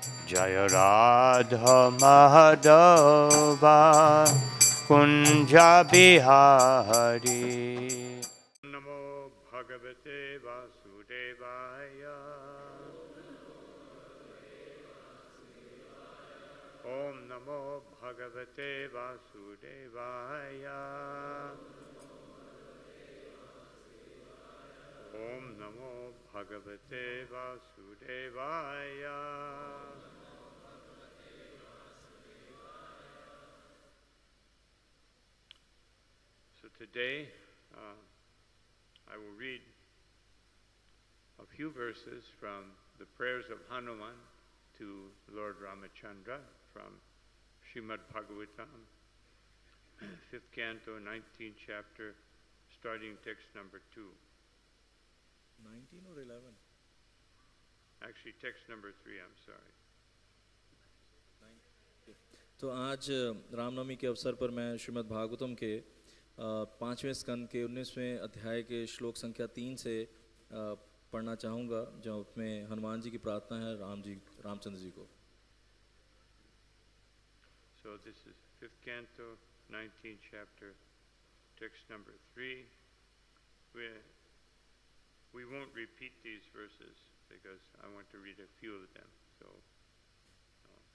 जय राधा माधवा कुंज बिहारी। नमो भगवते वासुदेवाय। ओम नमो भगवते वासुदेवाय। ओम नमो भगवते वासुदेवाय। So today I will read a few verses from the prayers of Hanuman to Lord Ramachandra from Srimad Bhagavatam, 5th canto, 19th chapter, starting text number 2. 19 or 11? Actually, text number 3, I'm sorry. तो आज रामनवमी के अवसर पर मैं श्रीमद् भागवतम के 5वें स्कंद के 19वें अध्याय के श्लोक संख्या 3 से पढ़ना चाहूँगा, जो उसमें हनुमान जी की प्रार्थना है रामचंद्र जी को। So this is 5th canto, 19th chapter, text number 3. We won't repeat these verses because I want to read a few of them.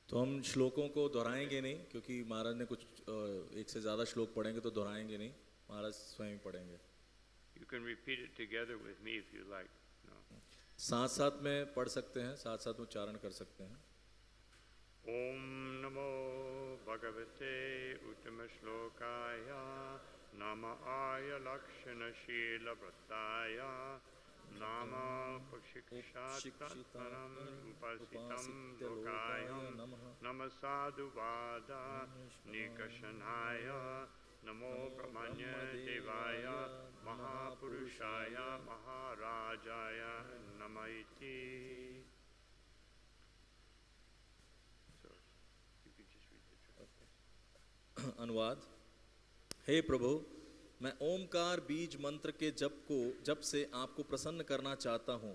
तो हम श्लोकों को दोहराएंगे नहीं, क्योंकि महाराज ने कुछ एक से ज़्यादा श्लोक पढ़ेंगे तो दोहराएंगे नहीं, महाराज स्वयं ही पढ़ेंगे। You can repeat it together with me if you like. No. साथ साथ में पढ़ सकते हैं, साथ साथ उच्चारण कर सकते हैं। ओम नमो भगवते उत्तम श्लोकाय नमः लक्षणशील व्रताय नाम पक्षिक्षात्तरम् उपासितं लोकाय नमः साधुवाद निकषणाय नमो ब्रह्मण्य देवाय महापुरुषाय महाराजाय नमः इति। अनुवाद। हे प्रभु, मैं ओमकार बीज मंत्र के जप से आपको प्रसन्न करना चाहता हूँ।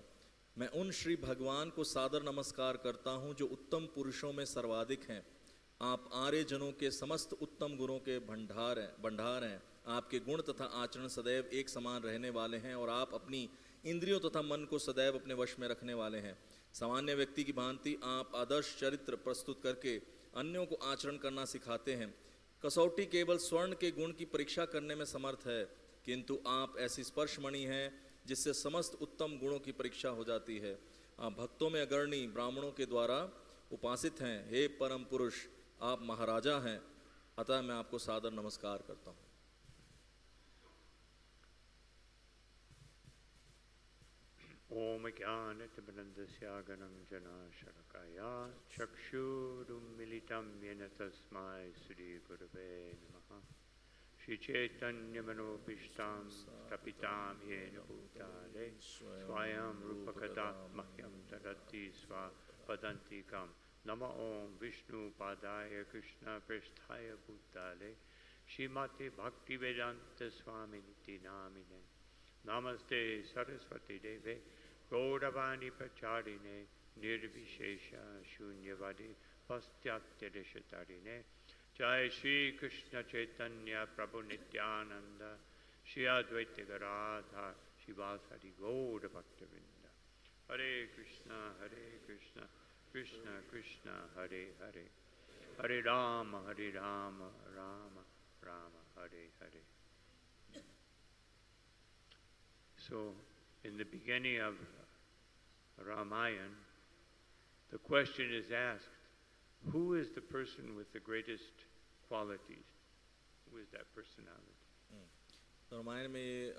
मैं उन श्री भगवान को सादर नमस्कार करता हूँ जो उत्तम पुरुषों में सर्वाधिक हैं। आप आर्य जनों के समस्त उत्तम गुणों के भंडार हैं। आपके गुण तथा आचरण सदैव एक समान रहने वाले हैं और आप अपनी इंद्रियों तथा मन को सदैव अपने वश में रखने वाले हैं। सामान्य व्यक्ति की भांति आप आदर्श चरित्र प्रस्तुत करके अन्यों को आचरण करना सिखाते हैं। कसौटी केवल स्वर्ण के गुण की परीक्षा करने में समर्थ है, किंतु आप ऐसी स्पर्शमणि हैं जिससे समस्त उत्तम गुणों की परीक्षा हो जाती है। आप भक्तों में अग्रणी ब्राह्मणों के द्वारा उपासित हैं। हे परम पुरुष, आप महाराजा हैं, अतः मैं आपको सादर नमस्कार करता हूँ। ओम ज्ञानतिमिरन्धस्य गगनञ्जनशलाकया चक्षुरुन्मीलितं येन तस्मै श्रीगुरवे नमः। श्रीचैतन्यमनोभीष्टां स्थापितां येन भूतले स्वयं रूपकदा मह्यं ददति स्वपदान्तिकं। नमो ओं विष्णुपादाय कृष्णप्रेष्ठाय भूतले श्रीमते भक्तिवेदान्तस्वामिनिति नामिने। नमस्ते सरस्वती देवे गौरवाणी प्रचारिणे निर्विशेष शून्यवादी पाश्चात्यदेशतारिणे। जय श्री कृष्ण चैतन्य प्रभु नित्यानंद श्री अद्वैत गदाधर शिवासादि गौर भक्तवृंद। हरे कृष्ण कृष्ण कृष्ण हरे हरे, हरे Ram Ram Ram Hare Hare. So, in the beginning of Ramayana, the question is asked, who is the person with the greatest qualities? Who is that personality? तो रामायण में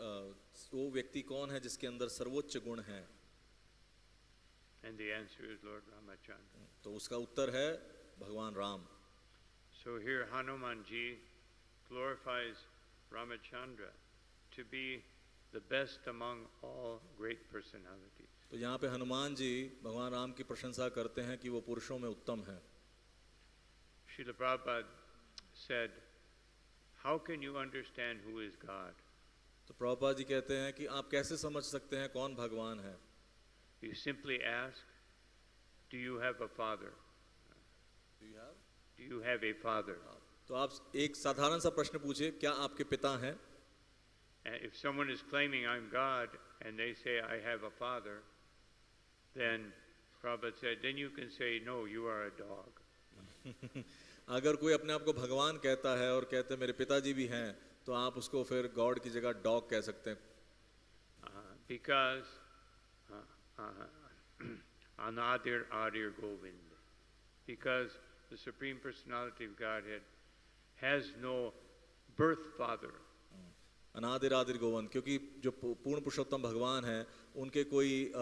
वो व्यक्ति कौन है जिसके अंदर सर्वोच्च गुण हैं? And the answer is Lord Ramachandra. तो उसका उत्तर है भगवान Ram. So here Hanumanji glorifies Ramachandra to be the best among all great personalities. तो यहाँ पे हनुमान जी भगवान राम की प्रशंसा करते हैं कि वो पुरुषों में उत्तम हैं। Srila Prabhupada said, how can you understand who is God? तो प्रभुपाद जी कहते हैं कि आप कैसे समझ सकते हैं कौन भगवान है? You simply ask, do you have a father? Do you have a father? तो आप एक साधारण सा प्रश्न पूछिए, क्या आपके पिता हैं? And if someone is claiming I'm God and they say I have a father, then Prabhupada said, then you can say, no, you are a dog. अगर कोई अपने आप को भगवान कहता है और कहते हैं मेरे पिताजी भी हैं, तो आप उसको फिर गॉड की जगह डॉग कह सकते हैं. Because Anadir Adir Govind, because the Supreme Personality of Godhead has no birth father. अनादिर आदिर गोविंद, क्योंकि जो पूर्ण पुरुषोत्तम भगवान हैं, उनके कोई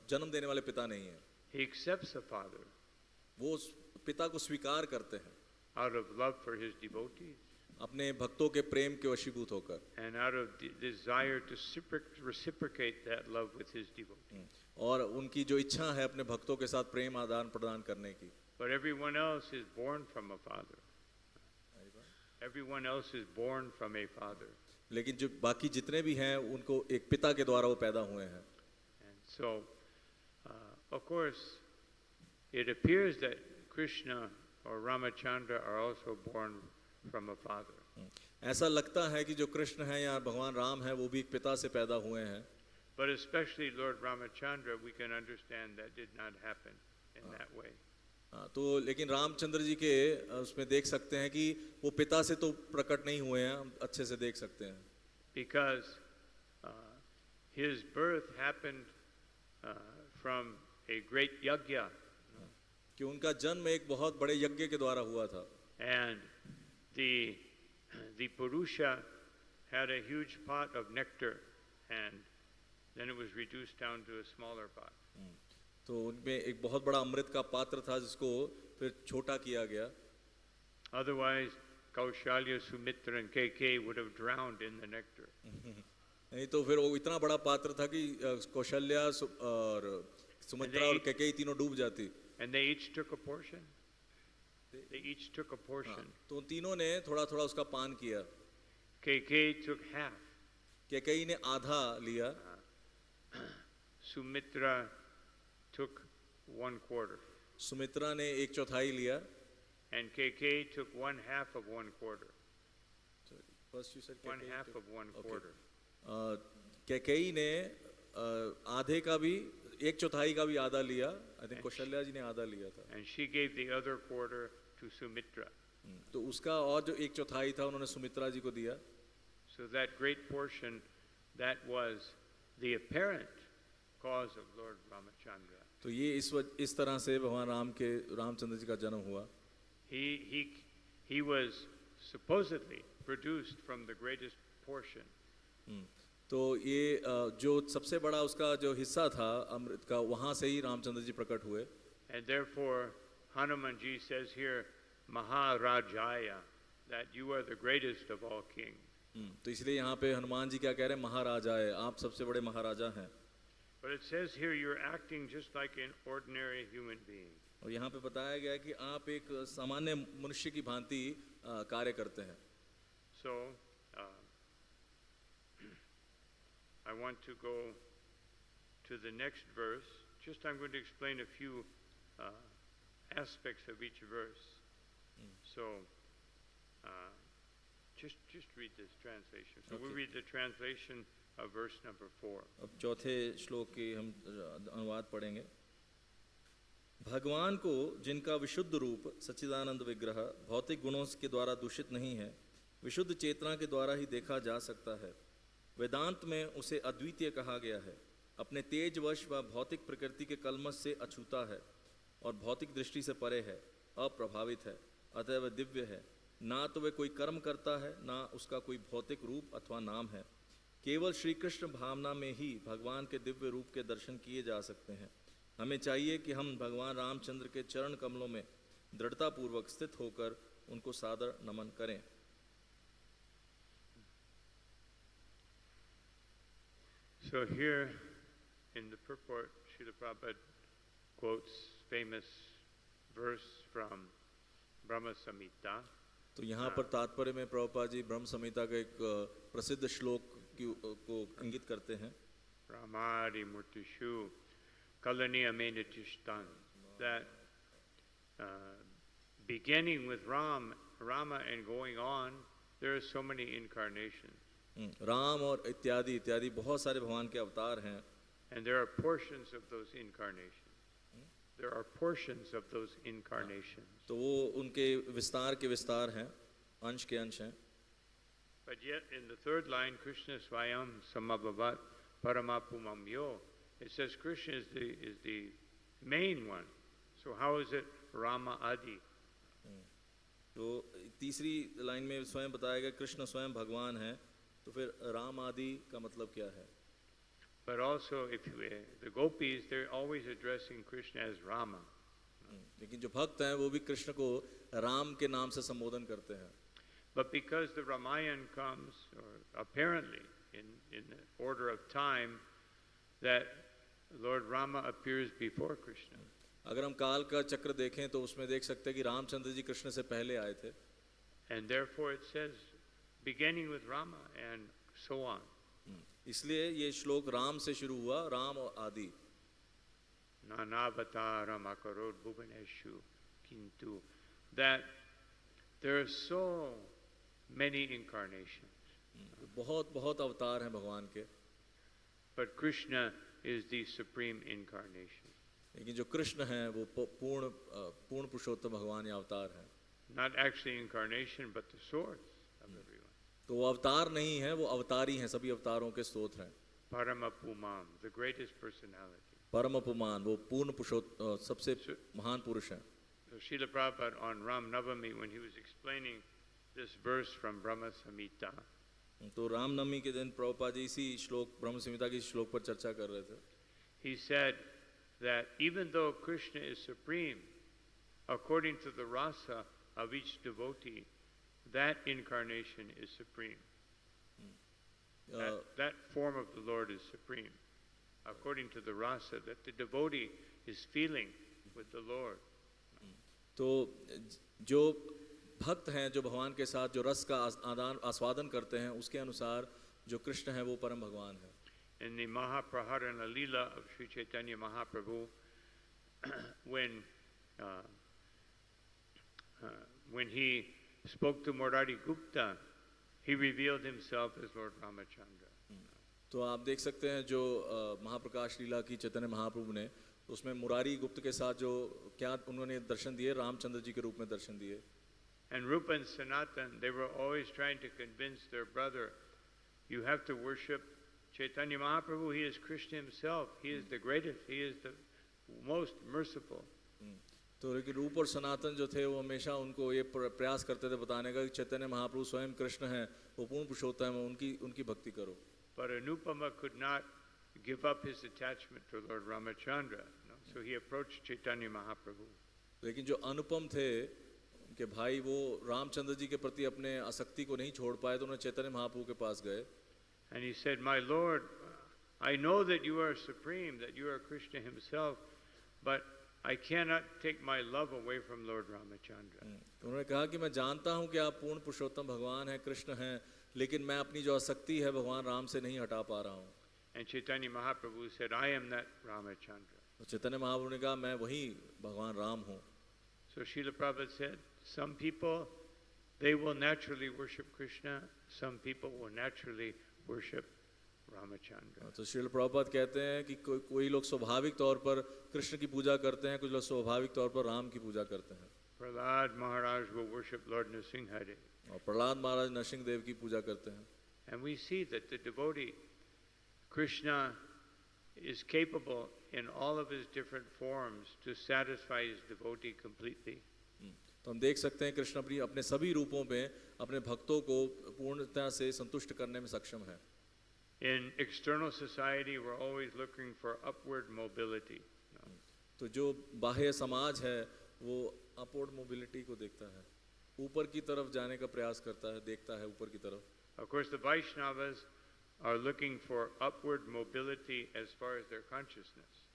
जन्म देने वाले पिता नहीं है. He accepts a father वो उस पिता को स्वीकार करते हैं out of love for his devotees अपने भक्तों के प्रेम के वशीभूत होकर, and out of the desire to reciprocate that love with his devotees. और उनकी जो इच्छा है अपने भक्तों के साथ प्रेम आदान प्रदान करने की. But everyone else is born from a father. Everyone else is born from a father. लेकिन जो बाकी जितने भी हैं उनको एक पिता के द्वारा वो पैदा हुए हैं. And so, of course, it appears that Krishna or Ramachandra are also born from a father. ऐसा लगता है कि जो कृष्ण हैं या भगवान राम हैं वो भी एक पिता से पैदा हुए हैं. But especially Lord Ramachandra, we can understand that did not happen in that way. तो लेकिन रामचंद्र जी के उसमें देख सकते हैं कि वो पिता से तो प्रकट नहीं हुए हैं, हम अच्छे से देख सकते हैं. Because his birth happened from a great yajna. कि उनका जन्म एक बहुत बड़े यज्ञ के द्वारा हुआ था. And the Purusha had a huge pot of nectar, and then it was reduced down to a smaller pot. तो उनमें एक बहुत बड़ा अमृत का पात्र था जिसको फिर छोटा किया गया. Otherwise, Kaushalya, Sumitra, and KK would have drowned in the nectar. नहीं तो फिर वो इतना बड़ा पात्र था कि कौशल्या और सुमित्रा और कैकेयी तीनों डूब जाती. And they each took a portion. They each took a portion. तो उन तीनों ने थोड़ा थोड़ा उसका पान किया. KK took half. कैकेयी ने आधा लिया. Sumitra took 1/4. सुमित्रा ने 1/4 लिया. And KK took 1/2 of 1/4. First you said 1/2 of 1/4. Kaikeyi ने आधे का भी 1/4 का भी आधा लिया. आई थिंक कौशल्या जी ने आधा लिया था. And she gave the other quarter to Sumitra. तो उसका और जो 1/4 था उन्होंने सुमित्रा जी को दिया. So that great portion, that was the apparent cause of Lord Ramachandra. तो ये इस तरह से भगवान रामचंद्र जी का जन्म हुआ. He was supposedly produced from the greatest portion. तो ये जो सबसे बड़ा उसका जो हिस्सा था अमृत का, वहाँ से ही रामचंद्र जी प्रकट हुए. And therefore, Hanumanji says here, Maharajaya, that you are the greatest of all kings. तो इसलिए यहाँ पे हनुमान जी क्या कह रहे हैं, महाराजा है, आप सबसे बड़े महाराजा हैं. But it says here you're acting just like an ordinary human being. और यहाँ पे बताया गया कि आप एक सामान्य मनुष्य की भांति कार्य करते हैं. So, I want to go to the next verse. Just I'm going to explain a few aspects of each verse. So, just read this translation. So Okay. we'll read the translation of verse number 4. अब चौथे श्लोक की हम अनुवाद पढ़ेंगे. भगवान को जिनका विशुद्ध रूप सच्चिदानंद विग्रह भौतिक गुणों के द्वारा दूषित नहीं है, विशुद्ध चेतना के द्वारा ही देखा जा सकता है. वेदांत में उसे अद्वितीय कहा गया है. अपने तेजवश व भौतिक प्रकृति के कलमश से अछूता है और भौतिक दृष्टि से परे है, अप्रभावित है, अतः वह दिव्य है. ना तो वह कोई कर्म करता है, ना उसका कोई भौतिक रूप अथवा नाम है. केवल श्री कृष्ण भावना में ही भगवान के दिव्य रूप के दर्शन किए जा सकते हैं. हमें चाहिए कि हम भगवान रामचंद्र के चरण कमलों में दृढ़तापूर्वक स्थित होकर उनको सादर नमन करें. So here in the purport, Srila Prabhupada quotes famous verse from Brahma Samhita. तो यहाँ पर तात्पर्य में प्रभुपाद जी ब्रह्म संहिता का एक प्रसिद्ध श्लोक को इंगित करते हैं. Brahmadi Murtishu Kalani Amenetishtan, that beginning with Rama and going on, there are so many incarnations. Ram और इत्यादि इत्यादि बहुत सारे भगवान के अवतार हैं, And there are portions of those incarnations. There are portions of those incarnations. तो वो उनके विस्तार के विस्तार हैं, अंश के अंश हैं. But yet in the third line, Krishna Swayam Samabhavat Paramapumam Yo, it says Krishna is the main one. So how is it Rama Adi? तो तीसरी लाइन में स्वयं बताया गया कृष्ण स्वयं भगवान है, तो फिर राम आदि का मतलब क्या है? But also, if the gopis, they're always addressing Krishna as Rama. लेकिन जो भक्त हैं वो भी कृष्ण को राम के नाम से संबोधन करते हैं. But because the Ramayana comes, or apparently in the order of time, that Lord Rama appears before Krishna. अगर हम काल का चक्र देखें तो उसमें देख सकते हैं कि रामचंद्र जी कृष्ण से पहले आए थे. And therefore it says, beginning with Rama and so on. इसलिए ये श्लोक राम से शुरू हुआ, राम और आदि. Nanavataram akarod bhuvaneshu kintu. That there are so many incarnations. बहुत बहुत अवतार हैं भगवान के, But Krishna is the supreme incarnation. लेकिन जो कृष्ण हैं वो पूर्ण पुरुषोत्तम भगवान या अवतार हैं. Not actually incarnation, but the source of everyone. तो वो अवतार नहीं है, वो अवतारी हैं, सभी अवतारों के स्रोत हैं. Paramapumam, the greatest personality. परम अपमान, वो पूर्ण पुरुषोत्तम सबसे महान पुरुष हैं. So Srila Prabhupada on Ram Navami, when he was explaining this verse from Brahma Samhita, तो रामनवमी के दिन प्रभुपाद जी इसी श्लोक ब्रह्म संहिता के श्लोक पर चर्चा कर रहे थे. he said that even though Krishna is supreme, according to the rasa of each devotee, that incarnation is supreme. That form of the Lord is supreme, according to the rasa that the devotee is feeling with the Lord. तो जो भक्त हैं, जो भगवान के साथ जो रस का आस्वादन करते हैं, उसके अनुसार जो कृष्ण है वो परम भगवान है. In the Mahapraharana Leela of Sri Chaitanya Mahaprabhu, when he spoke to Murari Gupta, he revealed himself as Lord Ramachandra. तो आप देख सकते हैं जो महाप्रकाश लीला की चैतन्य महाप्रभु ने, उसमें मुरारी गुप्त के साथ जो क्या उन्होंने दर्शन दिए, रामचंद्र जी के रूप में दर्शन दिए. And Rupa and Sanatan, they were always trying to convince their brother, you have to worship Chaitanya Mahaprabhu. He is Krishna himself. He is the greatest. He is the most merciful. तो लेकिन रूप और सनातन जो थे वो हमेशा उनको ये प्रयास करते थे बताने का कि चैतन्य महाप्रभु स्वयं कृष्ण हैं, वो पूर्ण पुरुषोत्तम है, उनकी भक्ति करो. But Anupama could not give up his attachment to Lord Ramachandra. No? So he approached Chaitanya Mahaprabhu. लेकिन जो अनुपम थे उनके भाई, वो रामचंद्र जी के प्रति अपने आसक्ति को नहीं छोड़ पाए, तो उन्होंने चैतन्य महाप्रभु के पास गए. And he said, my Lord, I know that you are supreme, that you are Krishna himself, but I cannot take my love away from Lord Ramachandra. तो उन्होंने कहा कि मैं जानता हूँ कि आप पूर्ण पुरुषोत्तम भगवान हैं, कृष्ण हैं, लेकिन मैं अपनी जो आसक्ति है भगवान राम से नहीं हटा पा रहा हूँ. And Chaitanya Mahaprabhu said, I am that Ramachandra. तो चैतन्य महाप्रभु ने कहा मैं वही भगवान राम हूँ. So Srila Prabhupada said, some people, they will naturally worship Krishna, some people will naturally worship Ramachandra. तो श्रील प्रभुपाद कहते हैं कि कोई लोग स्वाभाविक तौर पर कृष्ण की पूजा करते हैं, कुछ लोग स्वाभाविक तौर पर राम की पूजा करते हैं. Prahlad Maharaj will worship Lord Nrsimhadev. और प्रहलाद महाराज नरसिंह देव की पूजा करते हैं. And we see that the devotee, Krishna, is capable in all of his different forms to satisfy his devotee completely. तो हम देख सकते हैं कृष्ण अपने सभी रूपों में अपने भक्तों को पूर्णतः से संतुष्ट करने में सक्षम है. In external society, we're always looking for upward mobility. तो जो बाह्य समाज है वो अपवर्ड मोबिलिटी को देखता है, ऊपर की तरफ जाने का प्रयास करता है, देखता है ऊपर की तरफ. Of course, the Vaishnavas are looking for upward mobility as far as their consciousness.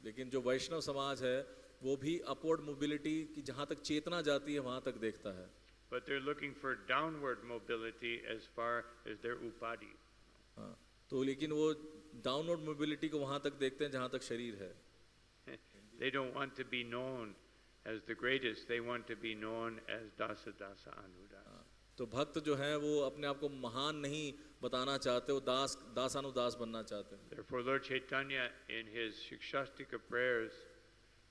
लेकिन जो वैष्णव समाज है वो भी अपवर्ड मोबिलिटी की जहाँ तक चेतना जाती है वहाँ तक देखता है. But they're looking for downward mobility as far as their upadhi. तो लेकिन वो डाउनवर्ड मोबिलिटी को वहाँ तक देखते हैं जहाँ तक शरीर है. They don't want to be known as the greatest. They want to be known as Dasa Dasa Anudas. तो भक्त जो हैं वो अपने आप को महान नहीं बताना चाहते, वो दास दासानुदास बनना चाहते हैं। Therefore, Lord Chaitanya, in his Shikshastika prayers,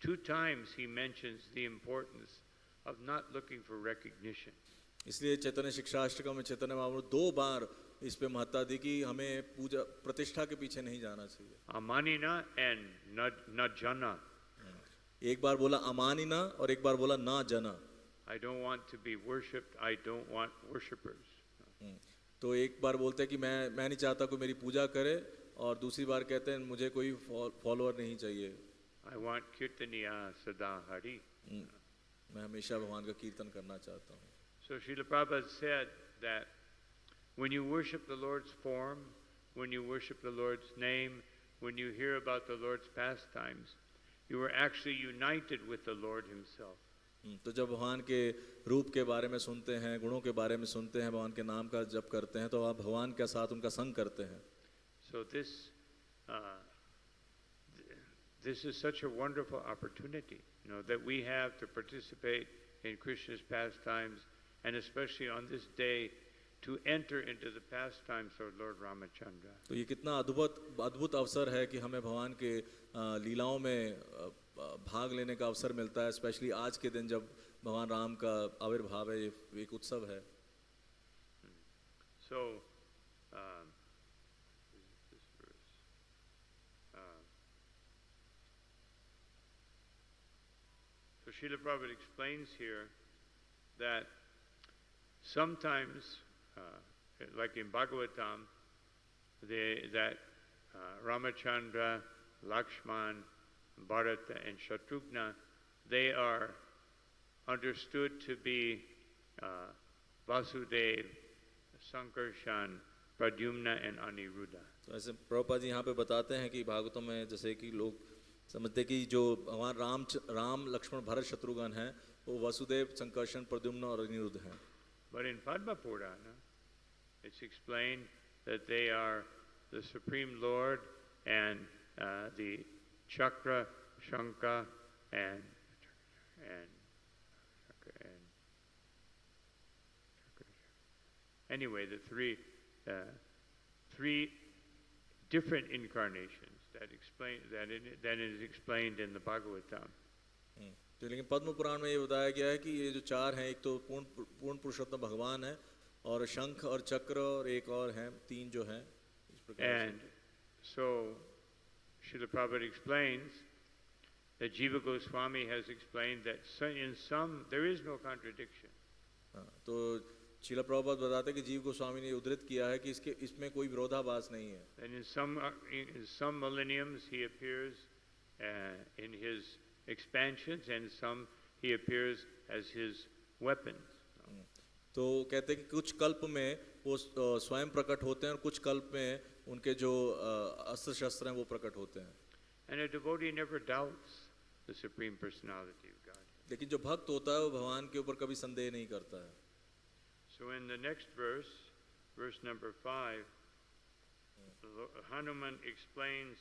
2 times he mentions the importance of not looking for recognition. इसलिए चैतन्य शिक्षाष्टकम में चैतन्य महाप्रभु 2 बार इस पे महत्ता दी कि हमें पूजा प्रतिष्ठा के पीछे नहीं जाना चाहिए। Amanina and Najana. एक बार बोला अमानिना और एक बार बोला ना जना। I don't want to be worshipped. I don't want worshippers. तो एक बार बोलते हैं कि मैं नहीं चाहता कोई मेरी पूजा करे, और दूसरी बार कहते हैं मुझे कोई फॉलोअर नहीं चाहिए। I want Kirtaniya Sada Hari. मैं हमेशा भगवान का कीर्तन करना चाहता हूँ। So Srila Prabhupada said that when you worship the Lord's form, when you worship the Lord's name, when you hear about the Lord's pastimes, you are actually united with the Lord Himself. तो जब भगवान के रूप के बारे में सुनते हैं, गुणों के बारे में सुनते हैं, भगवान के नाम का जप करते हैं, तो आप भगवान के साथ उनका संग करते हैं। So this is such a wonderful opportunity, that we have to participate in Krishna's pastimes, and especially on this day, to enter into the pastimes of Lord Ramachandra. तो ये कितना अद्भुत अवसर है कि हमें भगवान के लीलाओं में भाग लेने का अवसर मिलता है, स्पेशली आज के दिन जब भगवान राम का आविर्भाव है, ये एक उत्सव है। So so Srila Prabhupada explains here that sometimes, like in Bhagavatam, that Ramachandra, Lakshman, Bharata, and Shatrughna, they are understood to be Vasudev, Sankarshan, Pradyumna, and Aniruddha. तो ऐसे प्रभुपाद जी यहाँ पे बताते हैं कि भागवतों में जैसे कि लोग समझते कि जो भगवान राम लक्ष्मण भरत शत्रुघ्न हैं, वो वसुदेव, संकर्षण, प्रद्युम्न और अनिरुद्ध हैं। But in Padma Purana, it's explained that they are the Supreme Lord and the Chakra, Shankha, and anyway, the three different incarnations that is explained in the Bhagavatam. तो लेकिन पद्म पुराण में ये बताया गया है कि ये जो 4 हैं, एक तो पूर्ण पुरुषोत्तम भगवान है, और शंख और चक्र, और एक और हैं, 3 जो हैं इस प्रकार। And so Srila Prabhupada explains that Jiva Goswami has explained that in some there is no contradiction. तो शीला प्रभुपाद बताते हैं कि जीव गोस्वामी ने उद्धृत किया है कि इसमें कोई विरोधाभास नहीं है। And in some millenniums he appears in his expansions, and some he appears as his weapons. तो कहते हैं कि कुछ कल्प में वो स्वयं प्रकट होते हैं, और कुछ कल्प में उनके जो अस्त्र शस्त्र हैं वो प्रकट होते हैं। And a devotee never doubts the Supreme Personality of God. लेकिन जो भक्त होता है वो भगवान के ऊपर कभी संदेह नहीं करता है। So in the next verse, verse number 5, Hanuman explains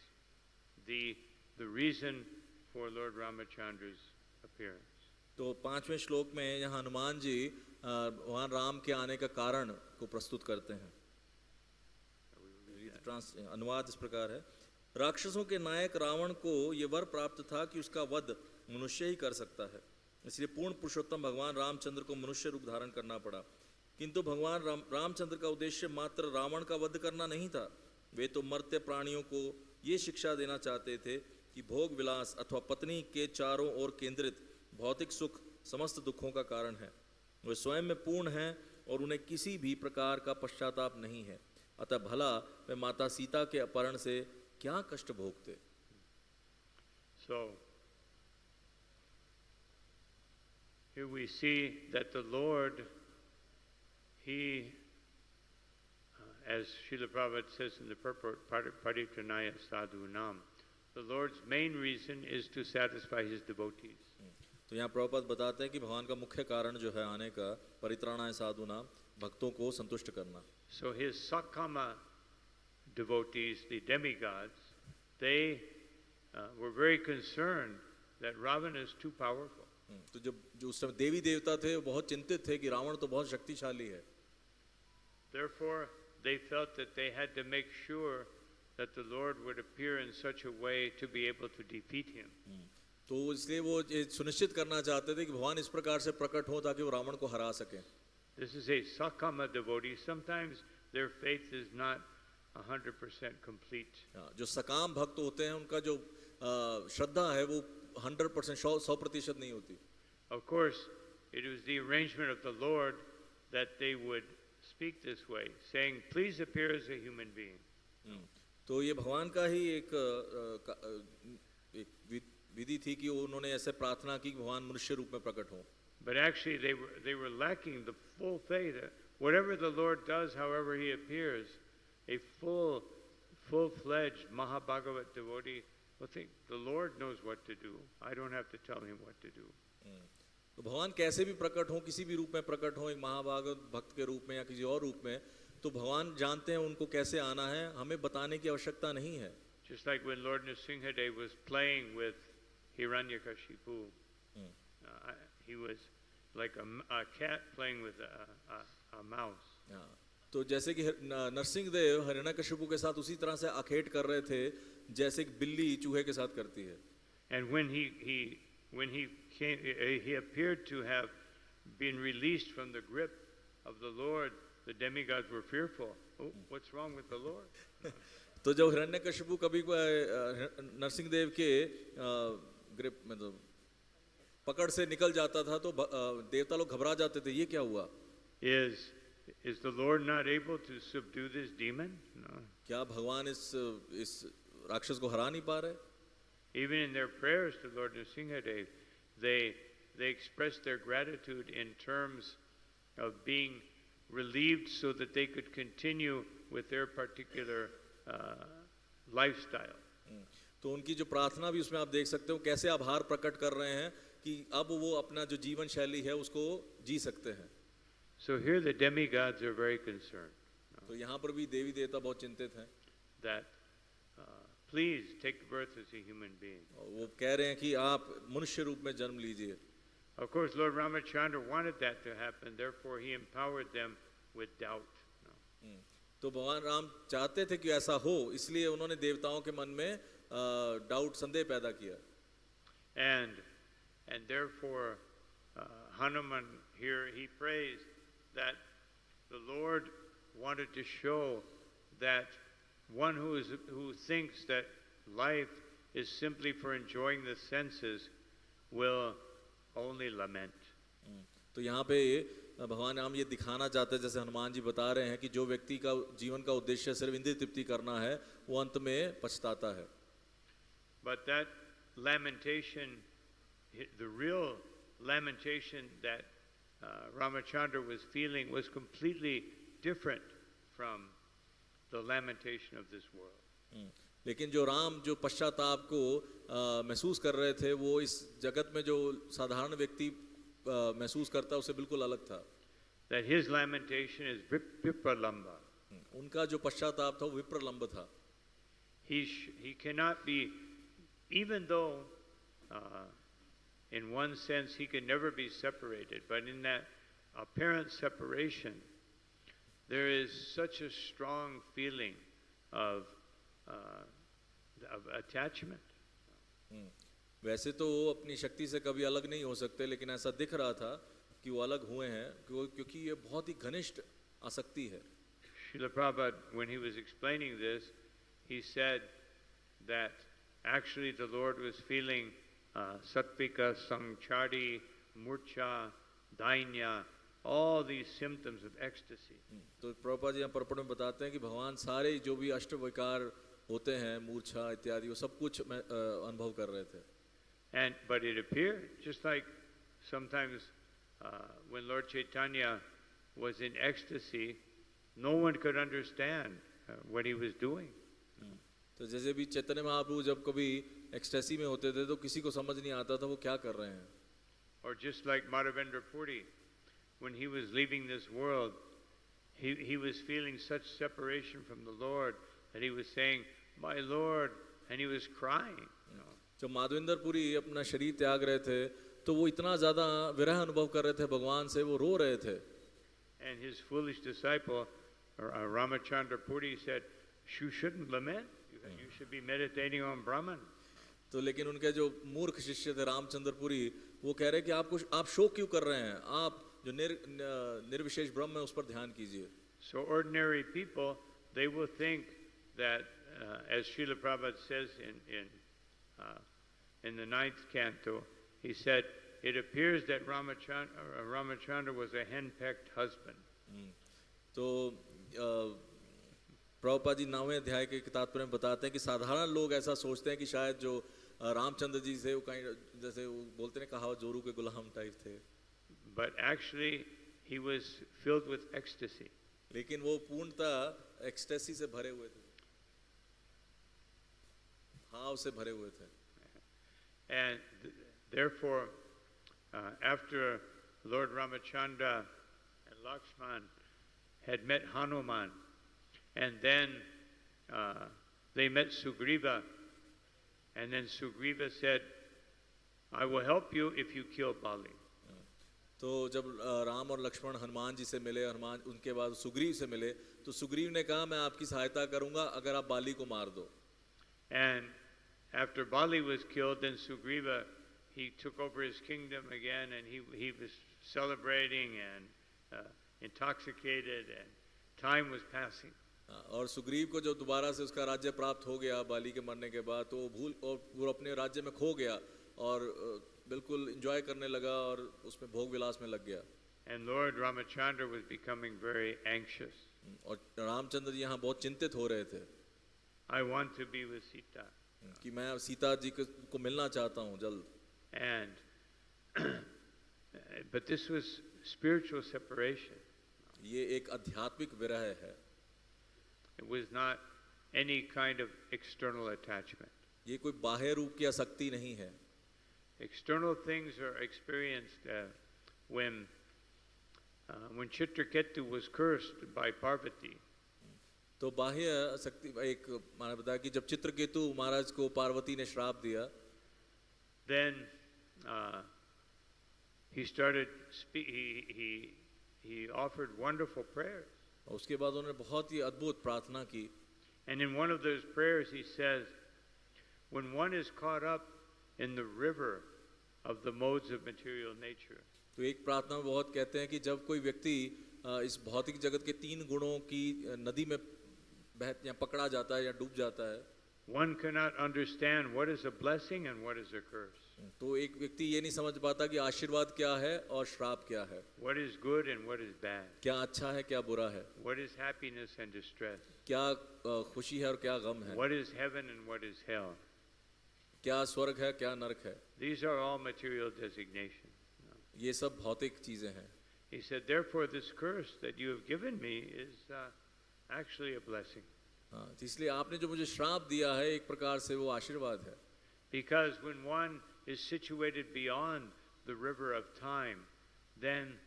the reason for Lord Ramachandra's appearance. तो 5वें श्लोक में यहाँ हनुमान जी भगवान राम के आने का कारण को प्रस्तुत करते हैं। अनुवाद इस प्रकार है: राक्षसों के नायक रावण को ये वर प्राप्त था कि उसका वध मनुष्य ही कर सकता है, इसलिए पूर्ण पुरुषोत्तम भगवान रामचंद्र को मनुष्य रूप धारण करना पड़ा। किंतु भगवान रामचंद्र का उद्देश्य मात्र रावण का वध करना नहीं था, वे तो मर्त्य प्राणियों को ये शिक्षा देना चाहते थे कि भोग विलास अथवा पत्नी के चारों ओर केंद्रित भौतिक सुख समस्त दुखों का कारण है। वे स्वयं में पूर्ण हैं और उन्हें किसी भी प्रकार का पश्चाताप नहीं है, अतः भला वे माता सीता के अपहरण से क्या कष्ट भोगते। So here we see that the Lord, He, as Srila Prabhupada says in the purport, Paritranaya Sadhunam, the Lord's main reason is to satisfy His devotees. तो यहाँ प्रभुपाद बताते हैं कि भगवान का मुख्य कारण जो है आने का, परित्राणाय साधुनाम, भक्तों को संतुष्ट करना। So His Sakama devotees, the demigods, they were very concerned that Ravana is too powerful. तो जब जो उस समय देवी देवता थे वो बहुत चिंतित थे कि रावण तो बहुत शक्तिशाली है, Therefore, they felt that they had to make sure that the Lord would appear in such a way to be able to defeat him. तो इसलिए वो ये सुनिश्चित करना चाहते थे कि भगवान इस प्रकार से प्रकट हो ताकि वो रावण को हरा सके. This is a Sakama devotee. Sometimes their faith is not 100% complete. जो सकाम भक्त होते हैं उनका जो श्रद्धा है वो 100% 100% नहीं होती. Of course, it was the arrangement of the Lord that they would speak this way, saying, "Please appear as a human being." तो ये भगवान का ही एक विधि थी कि उन्होंने ऐसे प्रार्थना की कि भगवान मनुष्य रूप में प्रकट हो. But actually, they were lacking the full faith. Whatever the Lord does, however He appears, a full-fledged Mahabhagavat devotee will think the Lord knows what to do. I don't have to tell Him what to do. तो भगवान कैसे भी प्रकट हो, किसी भी रूप में प्रकट हो, एक महाभागवत भक्त के रूप में या किसी और रूप में, तो भगवान जानते हैं उनको कैसे आना है, हमें बताने की आवश्यकता नहीं है. Just like when Lord Nrsimhadev was playing with Hiranyakashipu, he was like a cat playing with a mouse. तो जैसे कि नरसिंह देव हिरण्यकशिपु के साथ उसी तरह से अखेट कर रहे थे जैसे कि बिल्ली चूहे के साथ करती है. And when he came, he appeared to have been released from the grip of the Lord. The demigods were fearful. Oh, what's wrong with the Lord? तो जब हिरण्यकशिपु कभी नरसिंह देव के ग्रिप में तो पकड़ से निकल जाता था तो देवता लोग घबरा जाते थे, ये क्या हुआ? Is the Lord not able to subdue this demon? No. क्या भगवान इस राक्षस को हरा नहीं पा रहे? Even in their prayers to Lord Nrsimhadev, they expressed their gratitude in terms of being relieved so that they could continue with their particular lifestyle. तो उनकी जो प्रार्थना भी उसमें आप देख सकते हो कैसे आभार प्रकट कर रहे हैं कि अब वो अपना जो जीवन शैली है उसको जी सकते हैं. So here the demigods are very concerned. तो यहाँ पर भी देवी देवता बहुत चिंतित हैं. That please take birth as a human being. वो कह रहे हैं कि आप मनुष्य रूप में जन्म लीजिए. Of course, Lord Ramachandra wanted that to happen. Therefore, he empowered them with doubt. तो भगवान राम चाहते थे कि ऐसा हो, इसलिए उन्होंने देवताओं के मन में डाउट संदेह पैदा किया. And therefore, Hanuman here he prays that the Lord wanted to show that one who thinks that life is simply for enjoying the senses will only lament. तो यहाँ पे भगवान राम ये दिखाना चाहते हैं, जैसे हनुमान जी बता रहे हैं कि जो व्यक्ति का जीवन का उद्देश्य सिर्फ इंद्रिय तृप्ति करना है वो अंत में पछताता है. But that lamentation, the real lamentation that Ramachandra was feeling was completely different from the lamentation of this world. लेकिन जो राम जो पश्चाताप को महसूस कर रहे थे वो इस जगत में जो साधारण व्यक्ति महसूस करता है उससे बिल्कुल अलग था. That his lamentation is vipralamba. उनका जो पश्चाताप था वो विप्रलंब था. He cannot be, even though in one sense he can never be separated, but in that apparent separation there is such a strong feeling of attachment. वैसे तो वो अपनी शक्ति से कभी अलग नहीं हो सकते, लेकिन ऐसा दिख रहा था कि वो अलग हुए हैं क्योंकि ये बहुत ही घनिष्ठ आसक्ति है. Srila Prabhupada, when he was explaining this, he said that actually the Lord was feeling sattvika, sanchari, murcha, dainya, all these symptoms of ecstasy. तो प्रभुपाद जी यहाँ परपड़ में बताते हैं कि भगवान सारे जो भी अष्ट विकार होते हैं, मूर्छा इत्यादि, वो सब कुछ अनुभव कर रहे थे. But it appeared just like sometimes when Lord Chaitanya was in ecstasy, no one could understand what he was doing. तो जैसे भी चैतन्य महाप्रभु जब कभी एक्सटेसी में होते थे तो किसी को समझ नहीं आता था वो क्या कर रहे हैं. Or just like Madhavendra Puri, when he was leaving this world, he was feeling such separation from the Lord that he was saying, "My Lord," and he was crying. जब माधवेंद्रपुरी अपना शरीर त्याग रहे थे तो वो इतना ज्यादा विरह अनुभव कर रहे थे भगवान से, वो रो रहे थे। And his foolish disciple, Ramachandra Puri, said, "You shouldn't lament. You should be meditating on Brahman." तो लेकिन उनके जो मूर्ख शिष्य थे रामचंद्रपुरी, वो कह रहे कि आप शोक क्यों कर रहे हैं, आप जो निर्विशेष ब्रह्म है उस पर ध्यान कीजिए। So ordinary people, they will think that, as Srila Prabhupada says in the 9th canto, he said, it appears that Ramachandra was a henpecked husband. तो प्रभुपाद जी 9वें अध्याय के तात्पर्य में बताते हैं कि साधारण लोग ऐसा सोचते हैं कि शायद जो रामचंद्र जी थे वो कहीं जैसे वो बोलते हैं कहावत जोरू के गुलाम टाइप थे, But actually, he was filled with ecstasy. लेकिन वो पूर्णतः एक्सटेसी से भरे हुए थे, भाव से भरे हुए थे। And therefore, after Lord Ramachandra and Lakshman had met Hanuman, and then they met Sugriva, and then Sugriva said, "I will help you if you kill Bali." तो जब राम और लक्ष्मण हनुमान जी से मिले, हनुमान उनके बाद सुग्रीव से मिले, तो सुग्रीव ने कहा मैं आपकी सहायता करूंगा अगर आप बाली को मार दो। And after Bali was killed, then Sugriva, he took over his kingdom again, and he was celebrating and intoxicated, and time was passing. और सुग्रीव को जब दोबारा से उसका राज्य प्राप्त हो गया बाली के मरने के बाद, तो वो अपने राज्य में खो गया और बिल्कुल एंजॉय करने लगा और उसमें भोग विलास में लग गया। And Lord Ramachandra was becoming very anxious. और रामचंद्र जी यहाँ बहुत चिंतित हो रहे थे। I want to be with Sita. कि मैं सीता जी को मिलना चाहता हूँ जल्द। And but this was spiritual separation. ये एक आध्यात्मिक विरह है। It was not any kind of external attachment. ये कोई बाह्य रूप की आसक्ति नहीं है। External things are experienced when Chitraketu was cursed by Parvati. तो बाह्य शक्ति एक माना बताया कि जब चित्रकेतु महाराज को पार्वती ने श्राप दिया, then he offered wonderful prayers. उसके बाद उन्होंने बहुत ही अद्भुत प्रार्थना की। And in one of those prayers he says, when one is caught up in the river of the modes of material nature, तो एक प्रार्थना में बहुत कहते हैं कि जब कोई व्यक्ति इस भौतिक जगत के 3 गुणों की नदी में या पकड़ा जाता है या डूब जाता है, one cannot understand what is a blessing and what is a curse. तो एक व्यक्ति ये नहीं समझ पाता कि आशीर्वाद क्या है और श्राप क्या है, What is good and what is bad. क्या अच्छा है क्या बुरा है, What is happiness and distress. क्या खुशी है और क्या गम है, What is heaven and what is hell. क्या स्वर्ग है क्या नरक है। These are all material designations. ये सब भौतिक चीजें हैं। He said, therefore this curse that you have given me is actually a blessing. हाँ, तो इसलिए आपने जो मुझे श्राप दिया है एक प्रकार से वो आशीर्वाद है। Because when one is situated beyond the river of time, then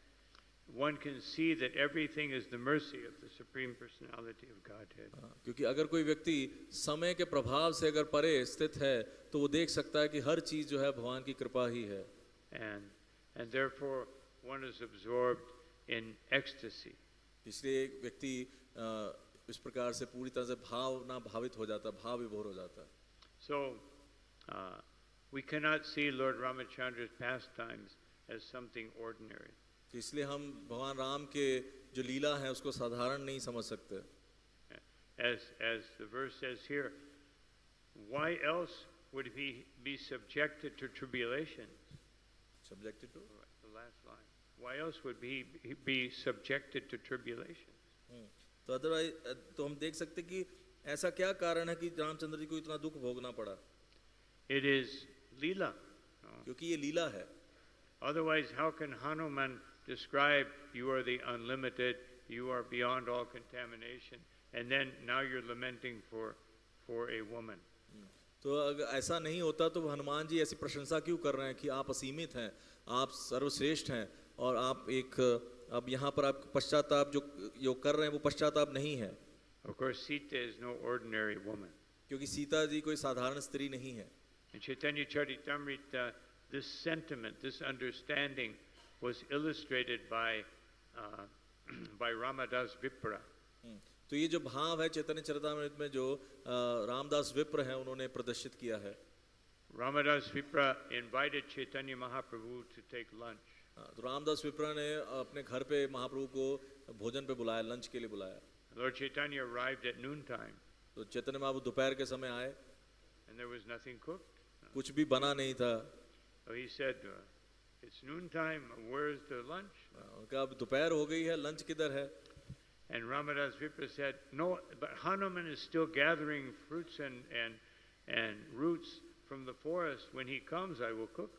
one can see that everything is the mercy of the Supreme Personality of Godhead. क्योंकि अगर कोई व्यक्ति समय के प्रभाव से अगर परे स्थित है तो वो देख सकता है कि हर चीज जो है भगवान की कृपा ही है। And therefore one is absorbed in ecstasy. इसलिए एक व्यक्ति इस प्रकार से पूरी तरह से भावित हो जाता है, भाव विभोर हो जाता है। So we cannot see Lord Ramachandra's pastimes as something ordinary. तो इसलिए हम भगवान राम के जो लीला है उसको साधारण नहीं समझ सकते। As the verse says here, why else would he be subjected to tribulation? Subjected to? The last line. Why else would he be subjected to tribulation? तो अदरवाइज तो हम देख सकते कि ऐसा क्या कारण है कि रामचंद्र जी को इतना दुख भोगना पड़ा। It is Leela. क्योंकि ये लीला है। Otherwise, how can Hanuman describe you are the unlimited, you are beyond all contamination, and then now you're lamenting for a woman? तो अगर ऐसा नहीं होता तो हनुमान जी ऐसी प्रशंसा क्यों कर रहे हैं कि आप असीमित हैं, आप सर्वश्रेष्ठ हैं और आप एक अब यहाँ पर आप पश्चाताप जो कर रहे हैं वो पश्चाताप नहीं है। Of course, Sita is no ordinary woman. क्योंकि सीता जी कोई साधारण स्त्री नहीं है। In Chaitanya Charitamrita, this sentiment, this understanding was illustrated by by Ramadas Vipra. तो ये जो भाव है चैतन्य चरितामृत में जो रामदास विप्र हैं उन्होंने प्रदर्शित किया है। Ramadas Vipra invited Chaitanya Mahaprabhu to take lunch. तो रामदास विप्र ने अपने घर पे महाप्रभु को भोजन पे बुलाया, लंच के लिए बुलाया। Lord Chaitanya arrived at noontime. तो चैतन्य महाप्रभु दोपहर के समय आए, And there was nothing cooked. कुछ भी बना नहीं था। So he said, it's noontime, where's the lunch? उनका अब दोपहर हो गई है, लंच किधर है? And Ramadas Vipra said, no, but Hanuman is still gathering fruits and roots from the forest. When he comes, I will cook.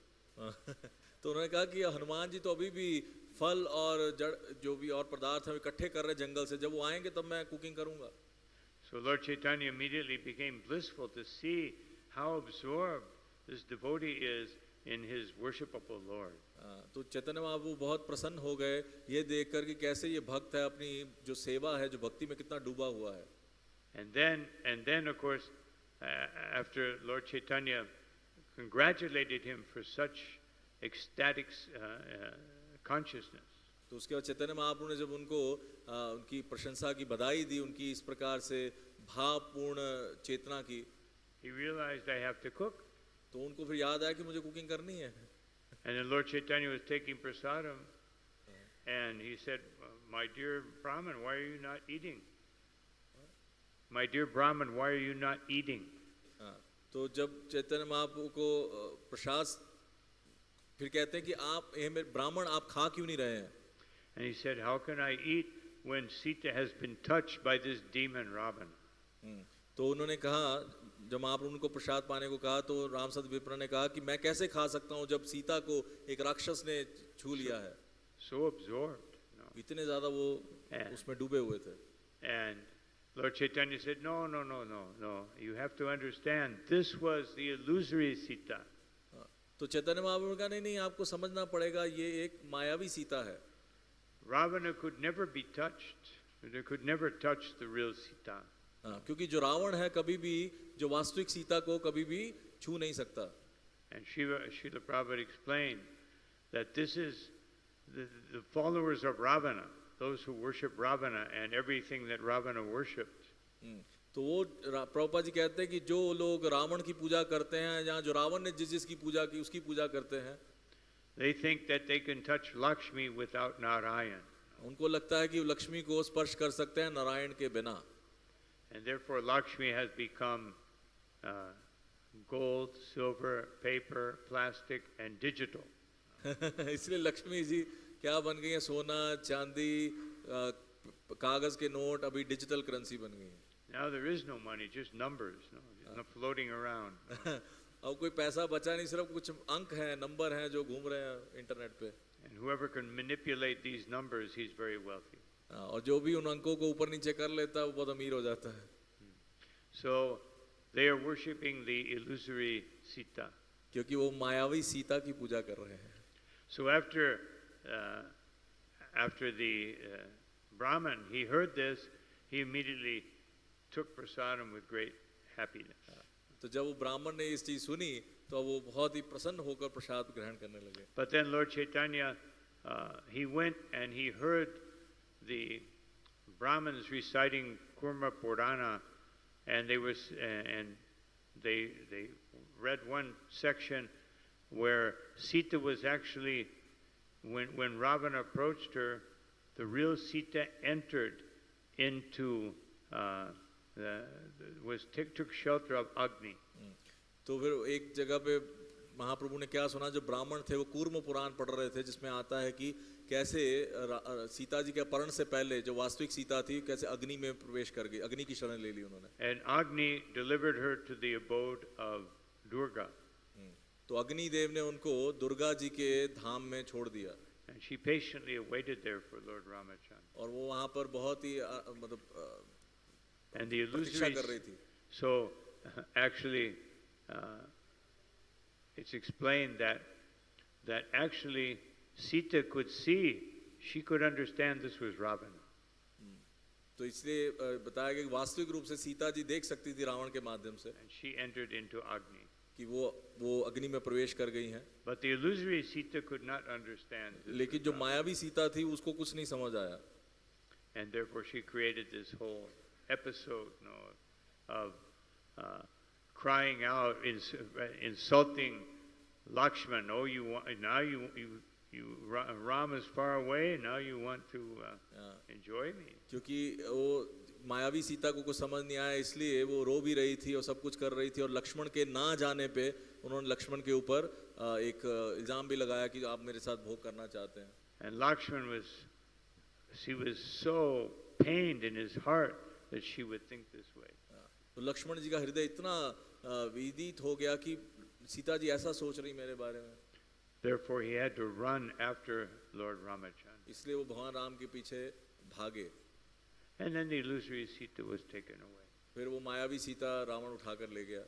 तो उन्होंने कहा कि हनुमान जी तो अभी भी फल और जड़ जो भी और पदार्थ हैं इकट्ठे कर रहे जंगल से, जब वो आएंगे तब मैं कुकिंग करूंगा। So Lord Chaitanya immediately became blissful to see how absorbed this devotee is in his worshipable Lord. तो चैतन्य महाप्रभु बहुत प्रसन्न हो गए ये देखकर कि कैसे ये भक्त है, अपनी जो सेवा है, जो भक्ति में कितना डूबा हुआ है। And then of course, after Lord Chaitanya congratulated him for such ecstatic consciousness, तो उसके बाद चैतन्य महाप्रभु ने जब उनको उनकी प्रशंसा की, बधाई दी, उनकी इस प्रकार से भावपूर्ण चेतना की, he realized I have to cook. तो उनको फिर याद आया कि मुझे कुकिंग करनी है। And then Lord Chaitanya was taking prasadam, and he said, my dear Brahman, why are you not eating? My dear Brahman, why are you not eating? तो जब चैतन्य महाप्रभु को प्रसाद, फिर कहते हैं कि आप ये मेरे ब्राह्मण आप खा क्यों नहीं रहे हैं? And he said, how can I eat when Sita has been touched by this demon Ravana? तो उन्होंने कहा, जब महाप्रभु उनको प्रसाद पाने को कहा तो रामसद विप्र ने कहा कि मैं कैसे खा सकता हूँ जब सीता को एक राक्षस ने छू लिया है। So absorbed. No. इतने ज्यादा वो उसमें डूबे हुए थे। And Lord Chaitanya said, no, you have to understand, this was the illusory Sita. तो चैतन्य महाप्रभु ने कहा नहीं, आपको समझना पड़ेगा, ये एक मायावी सीता है। Ravana could never be touched. They could never touch the real Sita. क्योंकि जो रावण है कभी भी जो वास्तविक सीता को कभी भी छू नहीं सकता। And Srila Prabhupada explained that this is the followers of Ravana, those who worship Ravana and everything that Ravana worshipped. तो वो प्रभुपाद जी कहते हैं कि जो लोग रावण की पूजा करते हैं, या जो रावण ने जिसकी पूजा की उसकी पूजा करते हैं, they think that they can touch Lakshmi without Narayan. उनको लगता है कि लक्ष्मी को स्पर्श कर सकते हैं नारायण के बिना। And therefore Lakshmi has become gold, silver, paper, plastic and digital. इसलिए लक्ष्मी जी क्या बन गई है? सोना, चांदी, कागज के नोट, अभी डिजिटल करेंसी बन गई है। Now there is no money, just numbers, no floating around. अब कोई पैसा बचा नहीं, सिर्फ कुछ अंक हैं, नंबर हैं जो घूम रहे हैं इंटरनेट पे। And whoever can manipulate these numbers, he's very wealthy. और जो भी उन अंकों को ऊपर नीचे कर लेता है वो बहुत अमीर हो जाता है। So they are worshipping the illusory Sita. क्योंकि वो मायावी सीता की पूजा कर रहे हैं। So after the Brahman, he heard this, he immediately took prasadam with great happiness. तो जब वो ब्राह्मण ने इस चीज सुनी तो वो बहुत ही प्रसन्न होकर प्रसाद ग्रहण करने लगे। But then Lord Chaitanya, he went and he heard the Brahmins reciting Kurma Purana, and they read one section where Sita was actually, when Ravana approached her, the real Sita entered into took shelter of Agni. तो फिर एक जगह पे महाप्रभु ने क्या सुना, जो ब्राह्मण थे वो कूर्म पुराण पढ़ रहे थे, जिसमें आता है कि कैसे सीता जी के अपहरण से पहले जो वास्तविक सीता थी कैसे अग्नि में प्रवेश कर गई, अग्नि की शरण ले ली उन्होंने। And Agni delivered her to the abode of Durga. तो अग्नि देव ने उनको दुर्गा जी के धाम में छोड़ दिया। And she patiently awaited there for Lord Ramachandra. और वो वहाँ पर बहुत ही मतलब And the प्रतीक्षा illusory. कर रही थी। So actually, it's explained that actually Sita could see, she could understand this was Ravana. तो इसलिए बताया गया कि वास्तविक रूप से सीता जी देख सकती थी रावण के माध्यम से And she entered into Agni. कि कि वो अग्नि में प्रवेश कर गई हैं। But the illusory Sita could not understand this लेकिन was जो Rama. मायावी सीता थी उसको कुछ नहीं समझ आया, And therefore she created this whole episode, of crying out, insulting Lakshman. Oh, you want now Ram is far away. Now you want to enjoy me. क्योंकि वो मायावी सीता को कुछ समझ नहीं आया, इसलिए वो रो भी रही थी और सब कुछ कर रही थी, और लक्ष्मण के ना जाने पे उन्होंने लक्ष्मण के ऊपर एक इल्जाम भी लगाया कि आप मेरे साथ भोग करना चाहते हैं। And Lakshman was so pained in his heart that she would think this way. तो लक्ष्मण जी का हृदय इतना विदित हो गया कि सीता जी ऐसा सोच रही मेरे बारे में, Therefore, he had to run after Lord Ramachandra. इसलिए वो भगवान राम के पीछे भागे। And then the illusory Sita was taken away. फिर वो मायावी सीता रावण उठाकर ले गया।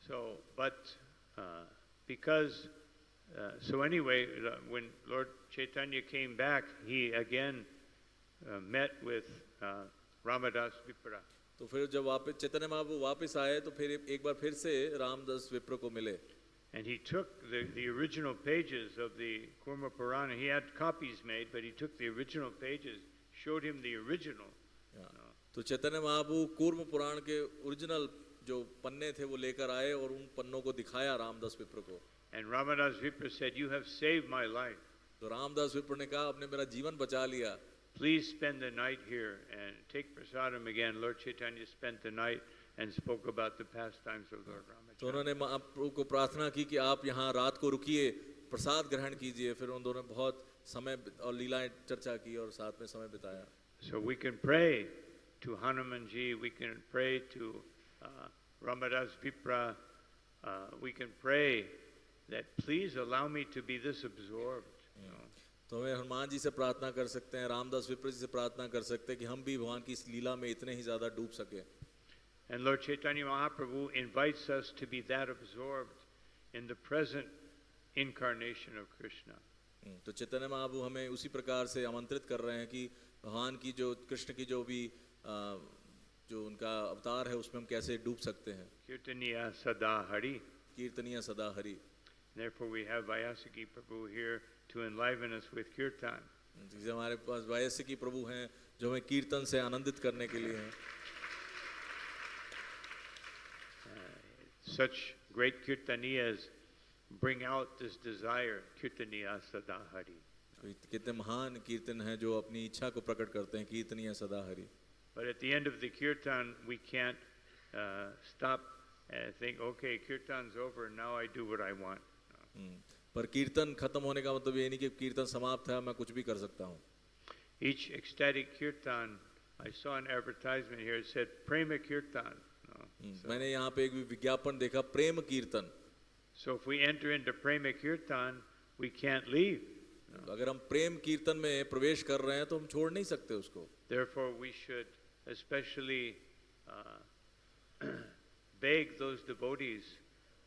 So, but so anyway, when Lord Chaitanya came back, he again met with Ramadas Vipra. तो फिर जब वापस चैतन्य महाप्रभु वापस आए तो फिर एक बार फिर से रामदास विप्र को मिले। And he took the original pages of the Kurma Purana. He had copies made, but he took the original pages, showed him the original. तो चैतन्य महाप्रभु कूर्म पुराण के ओरिजिनल जो पन्ने थे वो लेकर आए और उन पन्नों को दिखाया रामदास विप्र को। And Ramadas Vipra said, "You have saved my life. तो रामदास विप्र ने कहा आपने मेरा जीवन बचा लिया, Please spend the night here and take prasadam again." Lord Chaitanya spent the night and spoke about the pastimes of Lord तो Ramachandra. उन्होंने महाप्रभु को प्रार्थना की कि आप यहाँ रात को रुकिए, प्रसाद ग्रहण कीजिए। फिर उन दोनों ने बहुत समय और लीलाएं चर्चा की और साथ में समय बिताया। So we can pray to Hanumanji, we can pray to Ramadas Vipra, we can pray that please allow me to be this absorbed. तो हमें हनुमान जी से प्रार्थना कर सकते हैं, रामदास विप्र जी से प्रार्थना कर सकते हैं कि हम भी भगवान की इस लीला में इतने ही ज्यादा डूब सके। And Lord Chaitanya Mahaprabhu invites us to be that absorbed in the present incarnation of Krishna. तो चैतन्य महाप्रभु हमें उसी प्रकार से आमंत्रित कर रहे हैं कि भगवान की जो कृष्ण की जो भी जो उनका अवतार है उसमें हम कैसे डूब सकते हैं। Kirtaniya Sada Hari. कीर्तनिया सदा Hari. Therefore we have Vyasaki Prabhu here to enliven us with kirtan. जैसे हमारे पास वायस्यकी प्रभु हैं जो हमें कीर्तन से आनंदित करने के लिए हैं। Such great kirtaniyas bring out this desire, Kirtaniya Sada Hari. कितने महान कीर्तन हैं जो अपनी इच्छा को प्रकट करते हैं, कीर्तनिया सदा Hari. But at the end of the kirtan, we can't stop and think, okay, kirtan's over, now I do what I want. पर कीर्तन खत्म होने का मतलब ये नहीं कि कीर्तन समाप्त है मैं कुछ भी कर सकता हूँ। Each ecstatic kirtan, I saw an advertisement here, it said Prema Kirtan. मैंने यहाँ पे एक विज्ञापन देखा प्रेम कीर्तन। So if we enter into Prema Kirtan, we can't leave. अगर हम प्रेम कीर्तन में प्रवेश कर रहे हैं तो हम छोड़ नहीं सकते उसको। Therefore, we should especially beg those devotees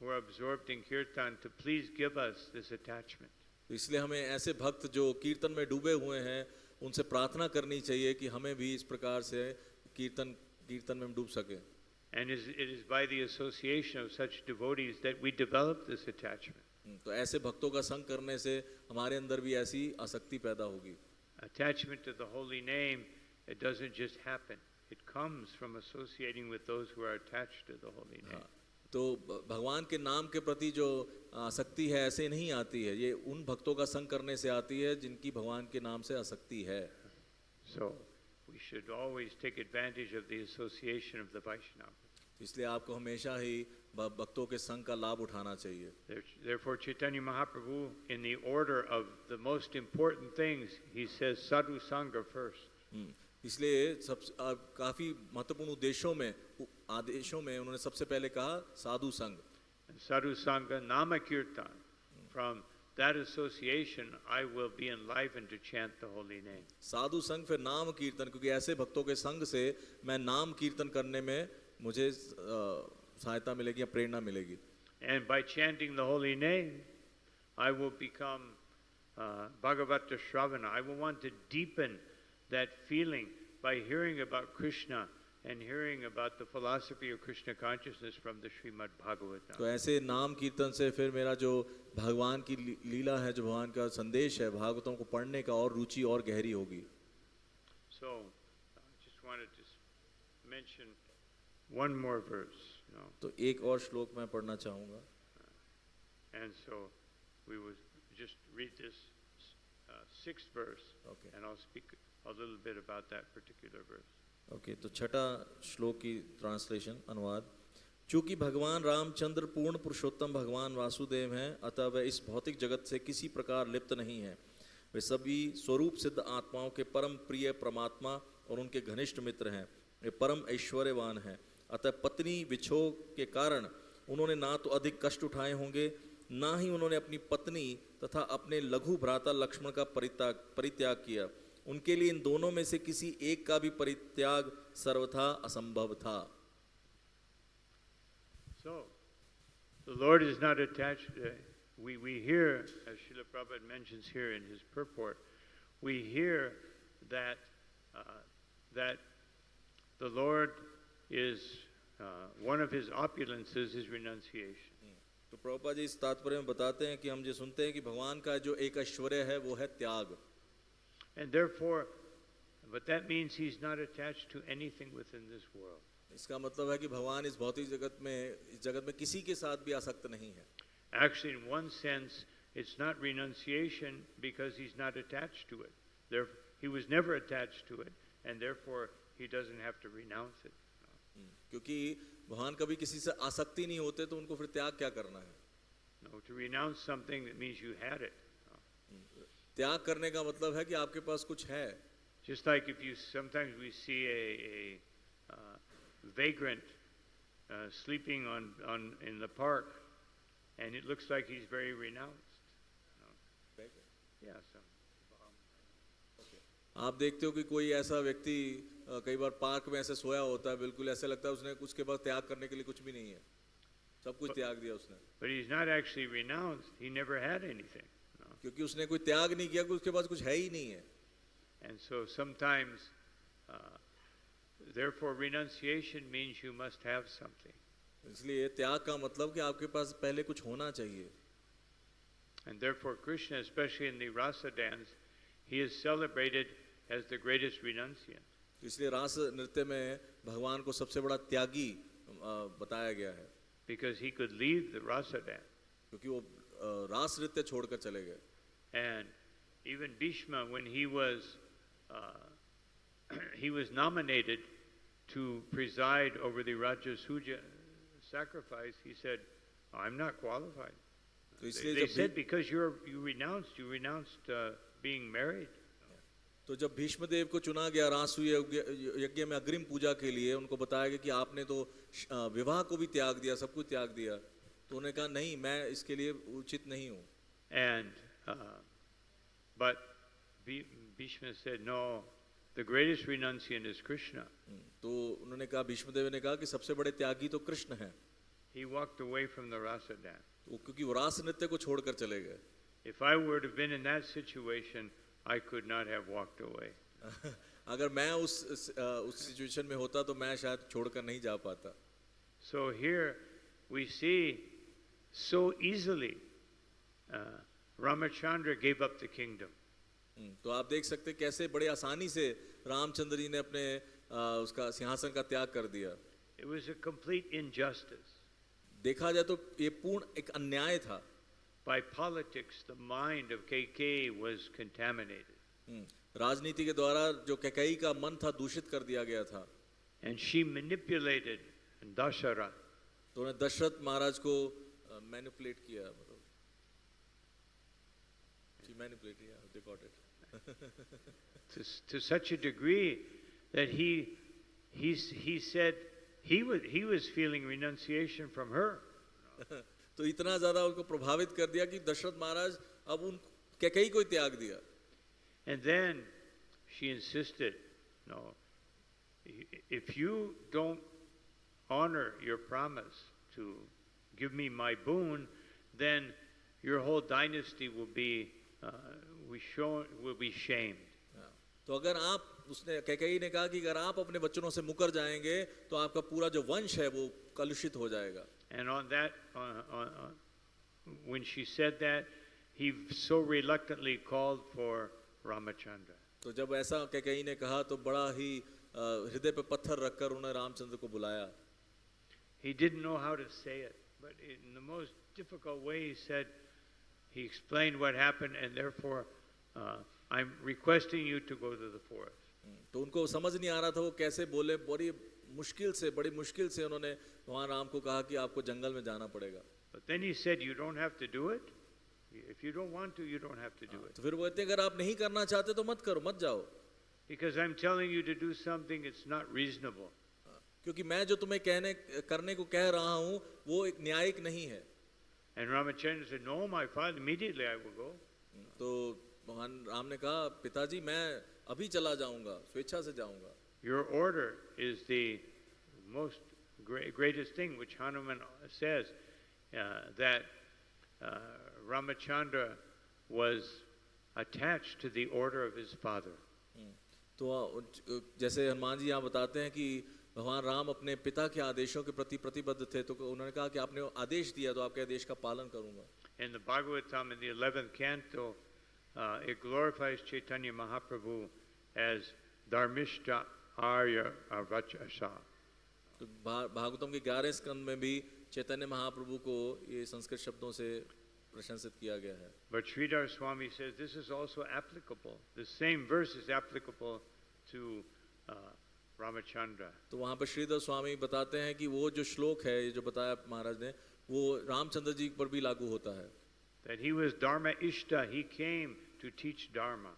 who are absorbed in kirtan to please give us this attachment. तो इसलिए हमें ऐसे भक्त जो कीर्तन में डूबे हुए हैं उनसे प्रार्थना करनी चाहिए कि हमें भी इस प्रकार से कीर्तन में हम डूब सके। And it is by the association of such devotees that we develop this attachment. तो ऐसे भक्तों का संग करने से हमारे अंदर भी ऐसी आसक्ति पैदा होगी। Attachment to the holy name, it doesn't just happen. It comes from associating with those who are attached to the holy name. तो भगवान के नाम के प्रति जो आसक्ति है ऐसे नहीं आती है, ये उन भक्तों का संग करने से आती है जिनकी भगवान के नाम से आसक्ति है। So we should always take advantage of the association of the Vaishnava. इसलिए आपको हमेशा ही भक्तों के संग का लाभ उठाना चाहिए। Therefore, Chaitanya Mahaprabhu, in the order of the most important things, he says sadhu sangha first. इसलिए सब काफी महत्वपूर्ण उद्देश्यों में आदेशों में उन्होंने सबसे पहले कहा साधु संग। And sadhu sangha nama kirtan. From that association, I will be enlivened to chant the holy name. साधु संग फिर नाम कीर्तन, क्योंकि ऐसे भक्तों के संग से मैं नाम कीर्तन करने में मुझे सहायता मिलेगी या प्रेरणा मिलेगी। And by chanting the holy name, I will become Bhagavata Shravana. I will want to deepen that feeling by hearing about Krishna and hearing about the philosophy of Krishna consciousness from the Srimad Bhagavatam. तो ऐसे नाम कीर्तन से फिर मेरा जो भगवान की लीला है, जो भगवान का संदेश है, भागवतों को पढ़ने का और रुचि और गहरी होगी। So, I just wanted to mention one more verse. तो एक और श्लोक मैं पढ़ना चाहूँगा। And so, we will just read this sixth verse, Okay. and I'll speak a little bit about that particular verse. Okay, तो छठा श्लोक की ट्रांसलेशन अनुवाद। चूंकि भगवान रामचंद्र पूर्ण पुरुषोत्तम भगवान वासुदेव हैं, अतः वे इस भौतिक जगत से किसी प्रकार लिप्त नहीं हैं। वे सभी स्वरूप सिद्ध आत्माओं के परम प्रिय परमात्मा और उनके घनिष्ठ मित्र हैं। वे परम ऐश्वर्यवान हैं, अतः पत्नी विछोह के कारण उन्होंने ना तो अधिक कष्ट उठाए होंगे, ना ही उन्होंने अपनी पत्नी तथा अपने लघु भ्राता लक्ष्मण का परित्याग किया। उनके लिए इन दोनों में से किसी एक का भी परित्याग सर्वथा असंभव था। So, the Lord is not attached. We hear, as Srila Prabhupada mentions here in his purport, we hear that that the Lord is one of his opulences is renunciation. तो प्रभुपाद जी इस तात्पर्य में बताते हैं कि हम जो सुनते हैं कि भगवान का जो एक ऐश्वर्य है वो है त्याग। And therefore, but that means he's not attached to anything within this world. इसका मतलब है कि भगवान इस भौतिक जगत में किसी के साथ भी आसक्त नहीं है। Actually, in one sense, it's not renunciation because he's not attached to it. Therefore, he was never attached to it, and therefore he doesn't have to renounce it. क्योंकि भगवान कभी किसी से आसक्ति नहीं होते, तो उनको फिर त्याग क्या करना है? No, to renounce something that means you had it. त्याग करने का मतलब है कि आपके पास कुछ है। Just like if you sometimes we see a vagrant sleeping on in the park, and it looks like he's very renounced. Yeah, so. आप देखते हो कि कोई ऐसा व्यक्ति कई बार पार्क में ऐसे सोया होता है, बिल्कुल ऐसे लगता है उसने उसके पास त्याग करने के लिए कुछ भी नहीं है, सब कुछ त्याग दिया उसने। But he's not actually renounced. He never had anything. क्योंकि उसने कोई त्याग नहीं किया, उसके पास कुछ है ही नहीं है। And so sometimes, therefore, renunciation means you must have something. इसलिए त्याग का मतलब कि आपके पास पहले कुछ होना चाहिए। And therefore, Krishna, especially in the Rasa dance, he is celebrated as the greatest renunciant. इसलिए रास नृत्य में भगवान को सबसे बड़ा त्यागी बताया गया है। Because he could leave the Rasa dance. क्योंकि वो रास नृत्य छोड़कर चले गए। And even Bhishma, when he was nominated to preside over the Rajasuja sacrifice, he said, "I'm not qualified." They said because you renounced being married. तो जब भीष्म देव को चुना गया रासुय यज्ञ में अग्रिम पूजा के लिए, उनको बताया गया कि आपने तो विवाह को भी त्याग दिया, सब कुछ त्याग दिया, तो उन्होंने कहा नहीं, मैं इसके लिए उचित नहीं हूँ। And but Bhishma said, "No, the greatest renunciant is Krishna." तो उन्होंने कहा, भीष्म देव ने कहा कि सबसे बड़े त्यागी तो कृष्ण हैं। He walked away from the rasa dance. तो क्योंकि वो रास नृत्य को छोड़कर चले गए। If I were to have been in that situation, I could not have walked away. अगर मैं उस सिचुएशन में होता तो मैं शायद छोड़कर नहीं जा पाता। So here we see so easily Ramachandra gave up the kingdom. तो आप देख सकते कैसे बड़े आसानी से रामचंद्र जी ने अपने उसका सिंहासन का त्याग कर दिया। It was a complete injustice. देखा जाए तो ये पूर्ण एक अन्याय था। By politics, the mind of Kaikeyi was contaminated. राजनीति के द्वारा जो कैकेयी का मन था दूषित कर दिया गया था। And she manipulated Dasharatha. तो उन्हें दशरथ महाराज को मैनिपुलेट किया, मतलब she manipulated, yeah, they got it. to such a degree that he said he was feeling renunciation from her. तो इतना ज्यादा उनको प्रभावित कर दिया कि दशरथ महाराज अब उन कैकेयी को ही त्याग दिया। And then she insisted, "No, if you don't honor your promise to give me my boon, then your whole dynasty will be shamed." तो अगर आप उसने कैकेयी ने कहा कि अगर आप अपने वचनों से मुकर जाएंगे तो आपका पूरा जो वंश है वो कलुषित हो जाएगा। And on that, when she said that, he so reluctantly called for Ramachandra. तो जब ऐसा कैकेयी ने कहा तो बड़ा ही हृदय पे पत्थर रखकर उन्होंने रामचंद्र को बुलाया। He didn't know how to say it, but in the most difficult way he said, he explained what happened, and therefore I'm requesting you to go to the forest. तो उनको समझ नहीं आ रहा था वो कैसे बोले, बड़ी मुश्किल से उन्होंने भगवान राम को कहा कि आपको जंगल में जाना पड़ेगा। But then he said, you don't have to do it. If you don't want to, you don't have to do it. तो फिर वो कहते हैं अगर आप नहीं करना चाहते तो मत करो, मत जाओ। Because I'm telling you to do something, it's not reasonable. क्योंकि मैं जो तुम्हें करने को कह रहा हूँ वो एक न्यायिक नहीं है। And Ramachandra said, no, my father, immediately I will go. तो भगवान राम ने कहा पिताजी मैं अभी चला जाऊंगा, स्वेच्छा से जाऊंगा। Your order is the most greatest thing, which Hanuman says, that Ramachandra was attached to the order of his father. तो जैसे हनुमान जी यहाँ बताते हैं कि भगवान राम अपने पिता के आदेशों के प्रति प्रतिबद्ध थे, तो उन्होंने कहा कि आपने आदेश दिया तो आपके आदेश का पालन करूंगा। In the Bhagavatam, in the 11th canto, it glorifies Chaitanya Mahaprabhu as Dharmishta Arya Avachasa. तो भागवतम के 11वें स्कंद में भी चैतन्य महाप्रभु को ये संस्कृत शब्दों से प्रशंसित किया गया है। But Sridhar Swami says this is also applicable. The same verse is applicable to Ramachandra. तो वहाँ पर श्रीधर स्वामी बताते हैं कि वो जो श्लोक है, ये जो बताया महाराज ने, वो रामचंद्र जी पर भी लागू होता है। That he was Dharma Ishta, he came to teach Dharma.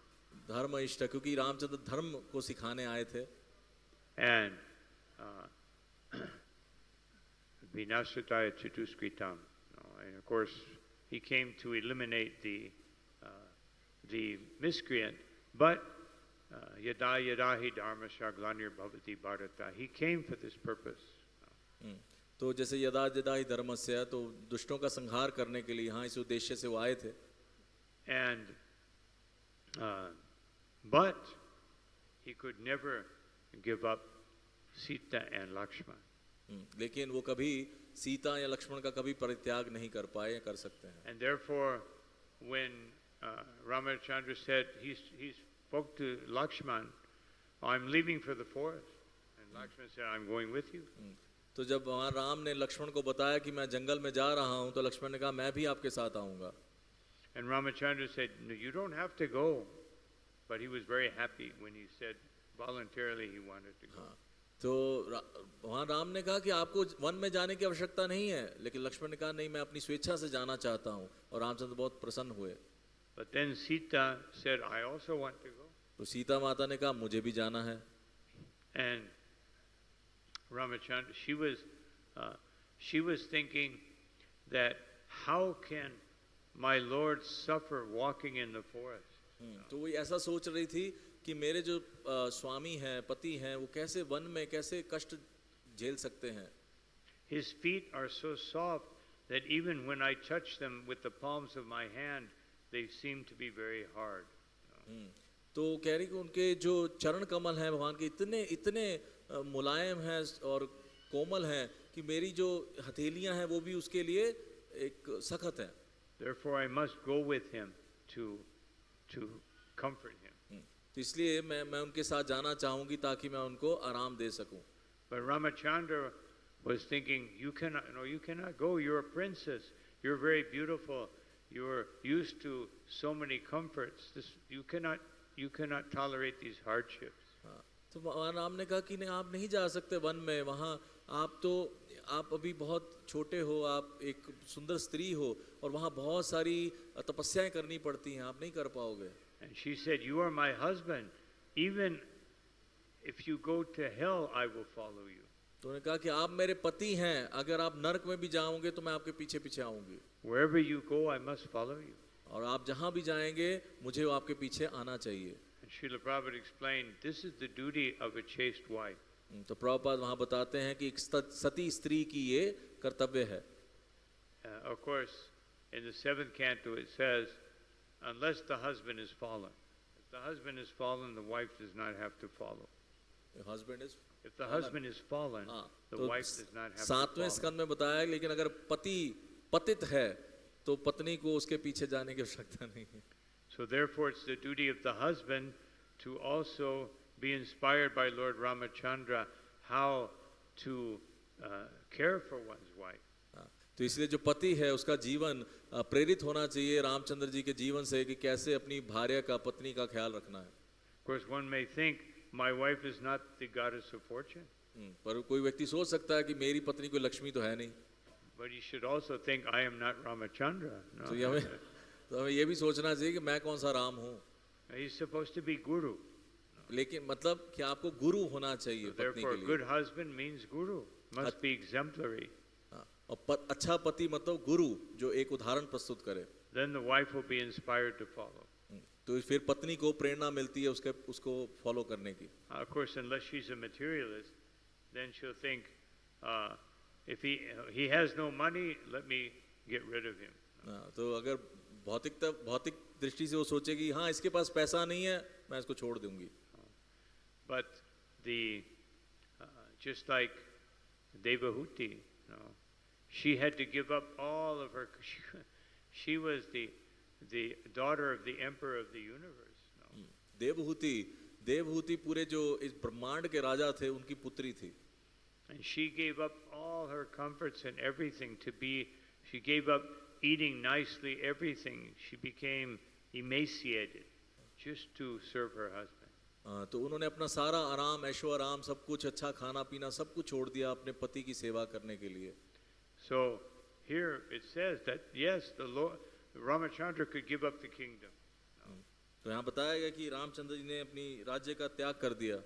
धर्म इष्ट, क्योंकि रामचंद्र धर्म को सिखाने आए थे। And Vinasataya Chatuskritam. And of course, he came to eliminate the miscreant, but Yada Yadahi Dharma Shaglanir Bhavati Bharata. He came for this purpose. तो जैसे यदा यदा ही धर्मस्य, तो दुष्टों का संहार करने के लिए हाँ इस उद्देश्य से वो आए थे। And but he could never give up Sita and Lakshman. लेकिन वो कभी सीता या लक्ष्मण का कभी परित्याग नहीं कर पाए या कर सकते हैं। And therefore, when Ramachandra said, he spoke to Lakshman, I'm leaving for the forest. And Lakshman said, I'm going with you. तो जब वहाँ राम ने लक्ष्मण को बताया कि मैं जंगल में जा रहा हूँ, तो लक्ष्मण ने कहा मैं भी आपके साथ आऊँगा। And Ramachandra said, no, you don't have to go. But he was very happy when he said voluntarily he wanted to go. तो वहाँ राम ने कहा कि आपको वन में जाने की आवश्यकता नहीं है, लेकिन लक्ष्मण ने कहा नहीं, मैं अपनी स्वेच्छा से जाना चाहता हूँ, और रामचंद्र बहुत प्रसन्न हुए। But then Sita said, I also want to go. तो सीता माता ने कहा मुझे भी जाना है। And Ramachandra, she was thinking that how can my Lord suffer walking in the forest? तो वो ऐसा सोच रही थी कि मेरे जो स्वामी हैं, पति हैं, वो कैसे वन में कैसे कष्ट झेल सकते हैं। His feet are so soft that even when I touch them with the palms of my hand, they seem to be very hard. तो कह रही कि उनके जो चरण कमल हैं भगवान के इतने मुलायम हैं और कोमल हैं कि मेरी जो हथेलियां हैं वो भी उसके लिए एक सख्त हैं। Therefore I must go with him to comfort him. तो इसलिए मैं उनके साथ जाना चाहूंगी ताकि मैं उनको आराम दे सकूं। But Ramachandra was thinking, you cannot go. You're a princess. You're very beautiful. You're used to so many comforts. You cannot tolerate these hardships. तो राम ने कहा कि नहीं, आप नहीं जा सकते वन में, वहाँ आप अभी बहुत छोटे हो, आप एक सुंदर स्त्री हो और वहाँ बहुत सारी तपस्याएं करनी पड़ती हैं, आप नहीं कर पाओगे। And she said, you are my husband. Even if you go to hell, I will follow you. तो उन्होंने कहा कि आप मेरे पति हैं, अगर आप नरक में भी जाओगे तो मैं आपके पीछे पीछे आऊंगी। Wherever you go, I must follow you. और आप जहाँ भी जाएंगे मुझे आपके पीछे आना चाहिए। And Srila Prabhupada explained, this is the duty of a chaste wife. तो प्रभुपाद वहाँ बताते हैं कि एक सती स्त्री की ये कर्तव्य है। Of course, in the 7th canto it says, unless the husband is fallen. If the husband is fallen, the wife does not have to follow. Husband is If the husband is fallen, हाँ the तो wife does not have to सातवें follow. स्कंद में बताया है, लेकिन अगर पति पतित है तो पत्नी को उसके पीछे जाने की आवश्यकता नहीं है. So therefore, it's the duty of the husband to also be inspired by Lord Ramachandra how to care for one's wife. हाँ, तो इसलिए जो पति है उसका जीवन प्रेरित होना चाहिए रामचंद्र जी के जीवन से कि कैसे अपनी भार्या का पत्नी का ख्याल रखना है. Of course, one may think my wife is not the goddess of fortune, पर कोई व्यक्ति सोच सकता है कि मेरी पत्नी कोई लक्ष्मी तो है नहीं. but you should also think I am not Ramachandra. No. तो हमें ये भी सोचना चाहिए कि मैं कौन सा राम हूँ. He's supposed to be guru. लेकिन मतलब कि आपको गुरु होना चाहिए पत्नी Therefore, के a लिए. good husband means guru. Must be exemplary. हाँ, और अच्छा पति मतलब गुरु जो एक उदाहरण प्रस्तुत करे. Then the wife will be inspired to follow. तो फिर पत्नी को प्रेरणा मिलती है उसको फॉलो करने की. Of course, unless she's a materialist, then she'll think, if he has no money, let me get rid of him. हाँ, तो अगर भौतिक दृष्टि से वो सोचेगी हाँ इसके पास पैसा नहीं है मैं इसको छोड़ दूंगी. But just like Devahuti, she had to give up all of her. She was the daughter of the emperor of the universe. Devahuti पूरे जो इस ब्रह्मांड के राजा थे उनकी पुत्री थी. And she gave up all her comforts and everything to be. She gave up eating nicely, everything. She became emaciated just to serve her husband. तो उन्होंने अपना सारा आराम ऐशो आराम सब कुछ अच्छा खाना पीना सब कुछ छोड़ दिया अपने पति की सेवा करने के लिए. So here it says that yes, the Lord Ramachandra could give up the kingdom. तो यहाँ बताया गया कि रामचंद्र जी ने अपनी राज्य का त्याग कर दिया.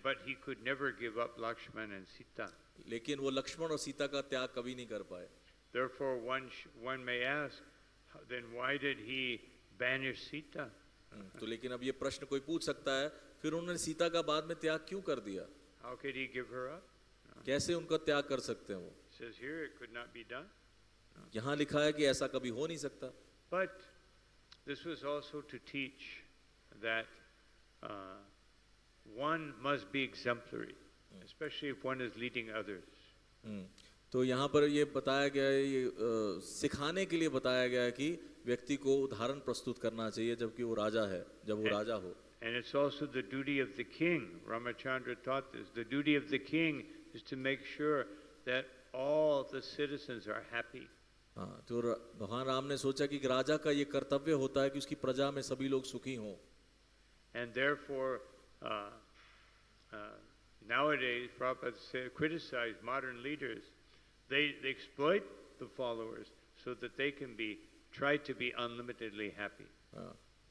But he could never give up Lakshman and Sita. लेकिन वो लक्ष्मण और सीता का त्याग कभी नहीं कर पाए. Therefore, one may ask, then why did he banish Sita? तो लेकिन अब ये प्रश्न कोई पूछ सकता है फिर उन्होंने सीता का बाद में त्याग क्यों कर दिया. How could he give her up? कैसे उनका त्याग कर सकते हैं वो. It says here it could not be done. यहाँ लिखा है कि ऐसा कभी हो नहीं सकता. But this was also to teach that one must be exemplary, especially if one is leading others. तो यहाँ पर ये बताया गया है ये सिखाने के लिए बताया गया है कि व्यक्ति को उदाहरण प्रस्तुत करना चाहिए जबकि वो राजा है जब वो राजा हो. And it's also the duty of the king. Ramachandra taught this. The duty of the king is to make sure that all the citizens are happy. हाँ तो भगवान राम ने सोचा कि राजा का ये कर्तव्य होता है कि उसकी प्रजा में सभी लोग सुखी हों. And therefore, nowadays, Prabhupada criticize modern leaders. They exploit the followers so that they can try to be unlimitedly happy.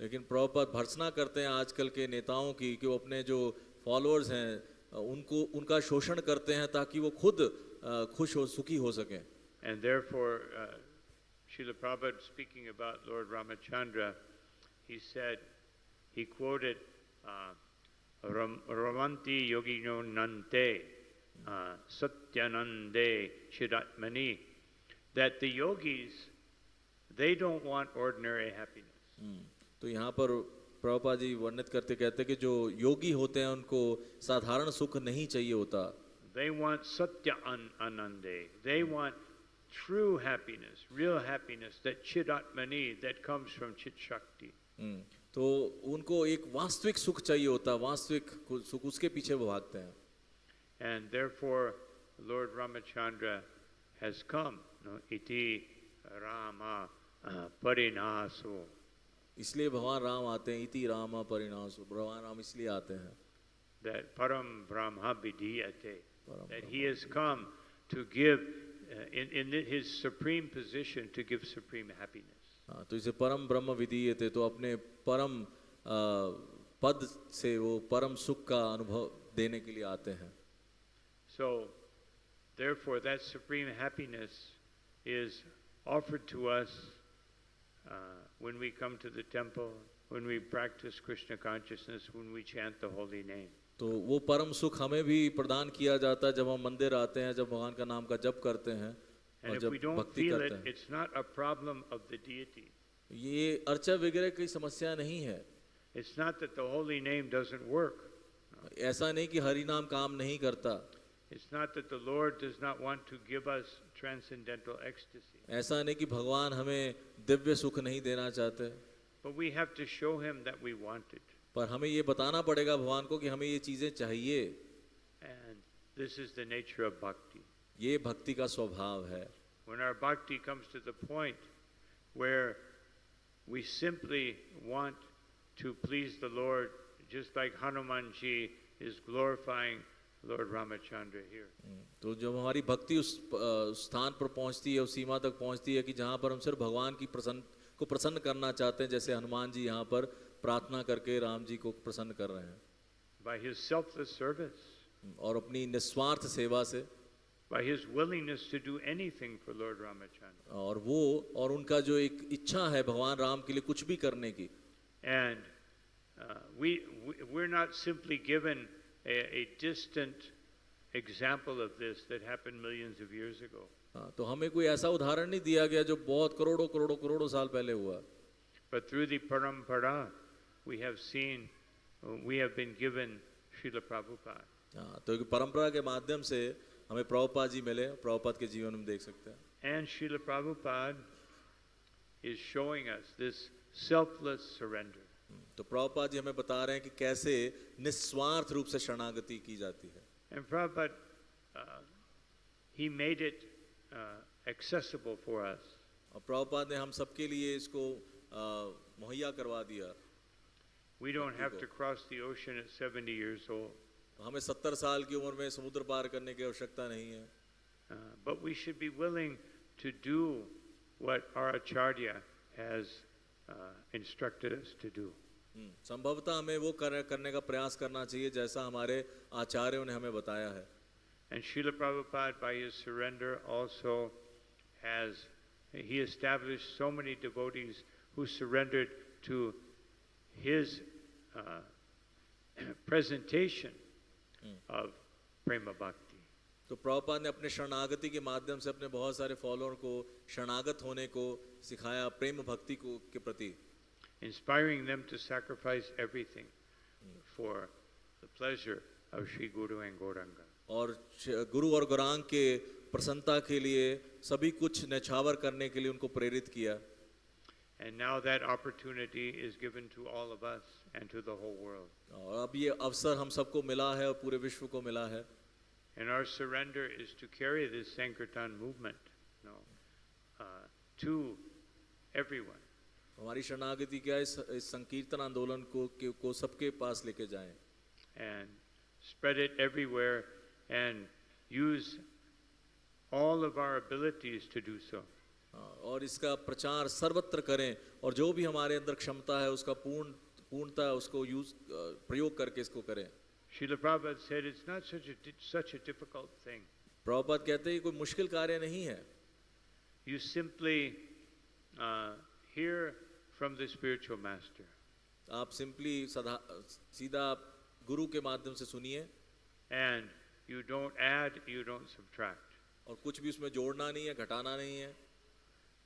लेकिन प्रभुपाद भर्त्सना करते हैं आजकल के नेताओं की कि वो अपने जो फॉलोअर्स हैं उनका शोषण करते हैं ताकि वो खुद खुश हो सुखी हो सकें. And therefore, Srila Prabhupada speaking about Lord Ramachandra, he quoted Ramanti Yogino Nante Satyanande Chidatmani, that the yogis, they don't want ordinary happiness. तो यहाँ पर प्रभुपाद जी वर्णित करते कहते कि जो योगी होते हैं उनको साधारण सुख नहीं चाहिए होता. They want Satya Anande. They want true happiness, real happiness, that Chidatmani that comes from Chit Shakti. तो उनको एक वास्तविक सुख चाहिए होता, वास्तविक सुख उसके पीछे वो भागते हैं. And therefore, Lord Ramachandra has come. Iti Rama Parinaso. इसलिए भगवान राम आते हैं. इति रामा परिणासो. भगवान राम इसलिए आते हैं. That Param Brahma Vidiyate. That he has come to give, in his supreme position, to give supreme happiness. हाँ तो इसे परम ब्रह्म विधीयते तो अपने परम पद से वो परम सुख का अनुभव देने के लिए आते हैं. So, therefore, that supreme happiness is offered to us when we come to the temple, when we practice Krishna consciousness, when we chant the holy name. तो वो परम सुख हमें भी प्रदान किया जाता है जब हम मंदिर आते हैं, जब भगवान का नाम का जप करते हैं और जब भक्ति करते हैं. It's not a problem of the deity. ये अर्चा वगैरह की समस्या नहीं है. It's not that the holy name doesn't work. ऐसा नहीं कि हरि नाम काम नहीं करता, It's not that the Lord does not want to give us transcendental ecstasy. ऐसा नहीं कि भगवान हमें दिव्य सुख नहीं देना चाहते, But we have to show him that we want it. पर हमें ये बताना पड़ेगा भगवान को कि हमें ये चीजें चाहिए। And this is the nature of bhakti. ये भक्ति का स्वभाव है। When our bhakti comes to the point where we simply want to please the Lord, just like Hanumanji is glorifying Lord Ramachandra here. तो जब हमारी भक्ति उस स्थान पर पहुंचती है, उस सीमा तक पहुंचती है कि जहां पर हम सिर्फ भगवान की प्रसन्न करना चाहते हैं, जैसे हनुमान जी यहाँ पर प्रार्थना करके राम जी को प्रसन्न कर रहे हैं, By his selfless service, और अपनी निस्वार्थ सेवा से, by his willingness to do anything for Lord Ramachandra. और वो और उनका जो एक इच्छा है भगवान राम के लिए कुछ भी करने की। And we're not simply given a distant example of this that happened millions of years ago. तो हमें कोई ऐसा उदाहरण नहीं दिया गया जो बहुत करोड़ों करोड़ों करोड़ों साल पहले हुआ, But through the parampara, we have seen, we have been given Srila Prabhupada. तो एक परंपरा के माध्यम से हमें प्रभुपाद जी मिले, प्रभुपाद के जीवन में देख सकते हैं। And Srila Prabhupada is showing us this selfless surrender. तो प्रभुपाद जी हमें बता रहे हैं कि कैसे निस्वार्थ रूप से शरणागति की जाती है। And Prabhupada, he made it accessible for us. और प्रभुपाद ने हम सबके लिए इसको मुहैया करवा दिया। We don't have to cross the ocean at 70 years old. हमें 70 साल की उम्र में समुद्र पार करने की आवश्यकता नहीं है, But we should be willing to do what our Acharya has instructed us to do. संभवतः हमें वो करने का प्रयास करना चाहिए जैसा हमारे आचार्यों ने हमें बताया है। And Srila Prabhupada, by his surrender, also he established so many devotees who surrendered to his presentation of Prema Bhakti. तो प्रभुपाद ने अपने शरणागति के माध्यम से अपने बहुत सारे फॉलोअर को शरणागत होने को सिखाया, प्रेम भक्ति को के प्रति, inspiring them to sacrifice everything for the pleasure of Sri Guru and Gauranga. और गुरु और गौरांग के प्रसन्नता के लिए सभी कुछ न्यौछावर करने के लिए उनको प्रेरित किया। And now that opportunity is given to all of us and to the whole world. और अब ये अवसर हम सबको मिला है और पूरे विश्व को मिला है। And our surrender is to carry this Sankirtan movement, to everyone. हमारी शरणागति क्या इस संकीर्तन आंदोलन को सबके पास लेके जाएं, And spread it everywhere and use all of our abilities to do so. और इसका प्रचार सर्वत्र करें, और जो भी हमारे अंदर क्षमता है उसका पूर्णता उसको प्रयोग करके इसको करें। Srila Prabhupada said it's not such a difficult thing. Prabhupada कहते हैं कोई मुश्किल कार्य नहीं है, You simply hear from the spiritual master. आप सिंपली सीधा गुरु के माध्यम से सुनिए, And you don't add, you don't subtract. और कुछ भी उसमें जोड़ना नहीं है, घटाना नहीं है,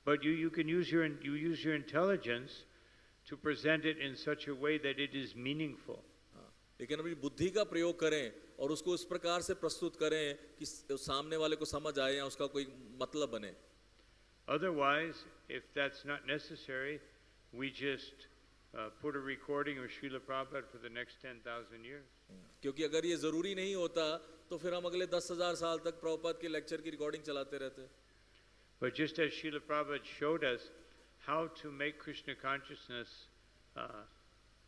But you can use your intelligence to present it in such a way that it is meaningful. लेकिन अपनी बुद्धि का प्रयोग करें और उसको इस प्रकार से प्रस्तुत करें कि सामने वाले को समझ आए या उसका कोई मतलब बने। Otherwise, if that's not necessary, we just put a recording of Srila Prabhupada for the next 10,000 years. क्योंकि अगर ये जरूरी नहीं होता तो फिर हम अगले 10,000 साल तक प्रभुपाद के लेक्चर की रिकॉर्डिंग चलाते रहते। But just as Srila Prabhupada showed us how to make Krishna consciousness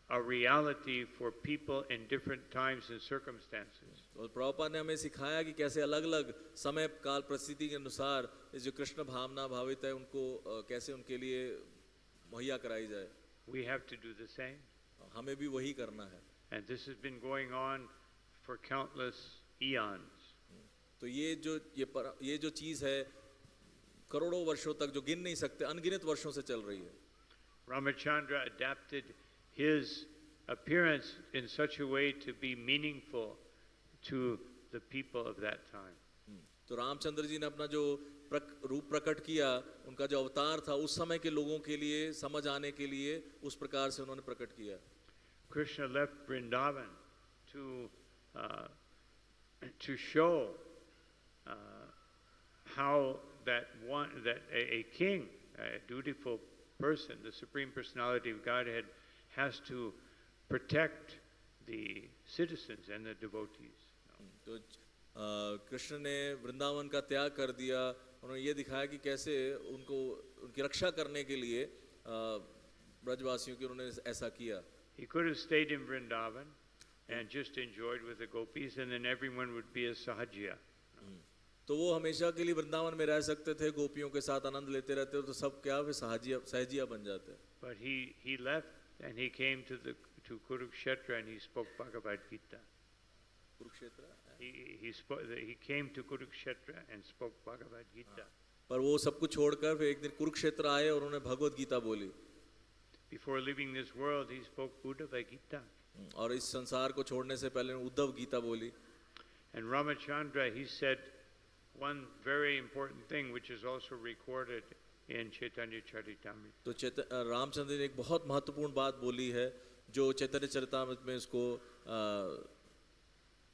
a reality for people in different times and circumstances. और प्रभुपाद ने हमें सिखाया कि कैसे अलग-अलग समय काल परिस्थिति के अनुसार जो कृष्ण भावना भावित है उनको कैसे उनके लिए मुहैया कराई जाए। We have to do the same. हमें भी वही करना है। And this has been going on for countless eons. तो ये जो चीज है करोड़ों वर्षों तक, जो गिन नहीं सकते, अनगिनत वर्षों से चल रही है। Ramachandra adapted his appearance in such a way to be meaningful to the people of that time. तो रामचंद्र जी ने अपना जो रूप प्रकट किया, उनका जो अवतार था उस समय के लोगों के लिए समझ आने के लिए उस प्रकार से उन्होंने प्रकट किया। Krishna left Vrindavan to uh, to show how that a king, a dutiful person, the Supreme Personality of Godhead, has to protect the citizens and the devotees. तो कृष्ण ने वृंदावन का त्याग कर दिया, उन्होंने ये दिखाया कि कैसे उनको उनकी रक्षा करने के लिए ब्रजवासियों की उन्होंने ऐसा किया. He could have stayed in Vrindavan and just enjoyed with the gopis, and then everyone would be a sahajya. तो वो हमेशा के लिए वृंदावन में रह सकते थे, गोपियों के साथ आनंद लेते रहते, तो सब क्या वे सहजिया बन जाते. But he left and he came to Kurukshetra and he spoke Bhagavad Gita. Kurukshetra He came to Kurukshetra and spoke Bhagavad Gita. पर वो सब कुछ छोड़कर फिर एक दिन कुरुक्षेत्र आए और उन्होंने भगवत गीता बोली. Before leaving this world, he spoke Uddhava Gita. और इस संसार को छोड़ने से पहले उद्धव गीता बोली. And Ramachandra, he said one very important thing which is also recorded in Chaitanya Charitamrita. तो रामचंद्र ने एक बहुत महत्वपूर्ण बात बोली है जो चैतन्य चरितामृत में इसको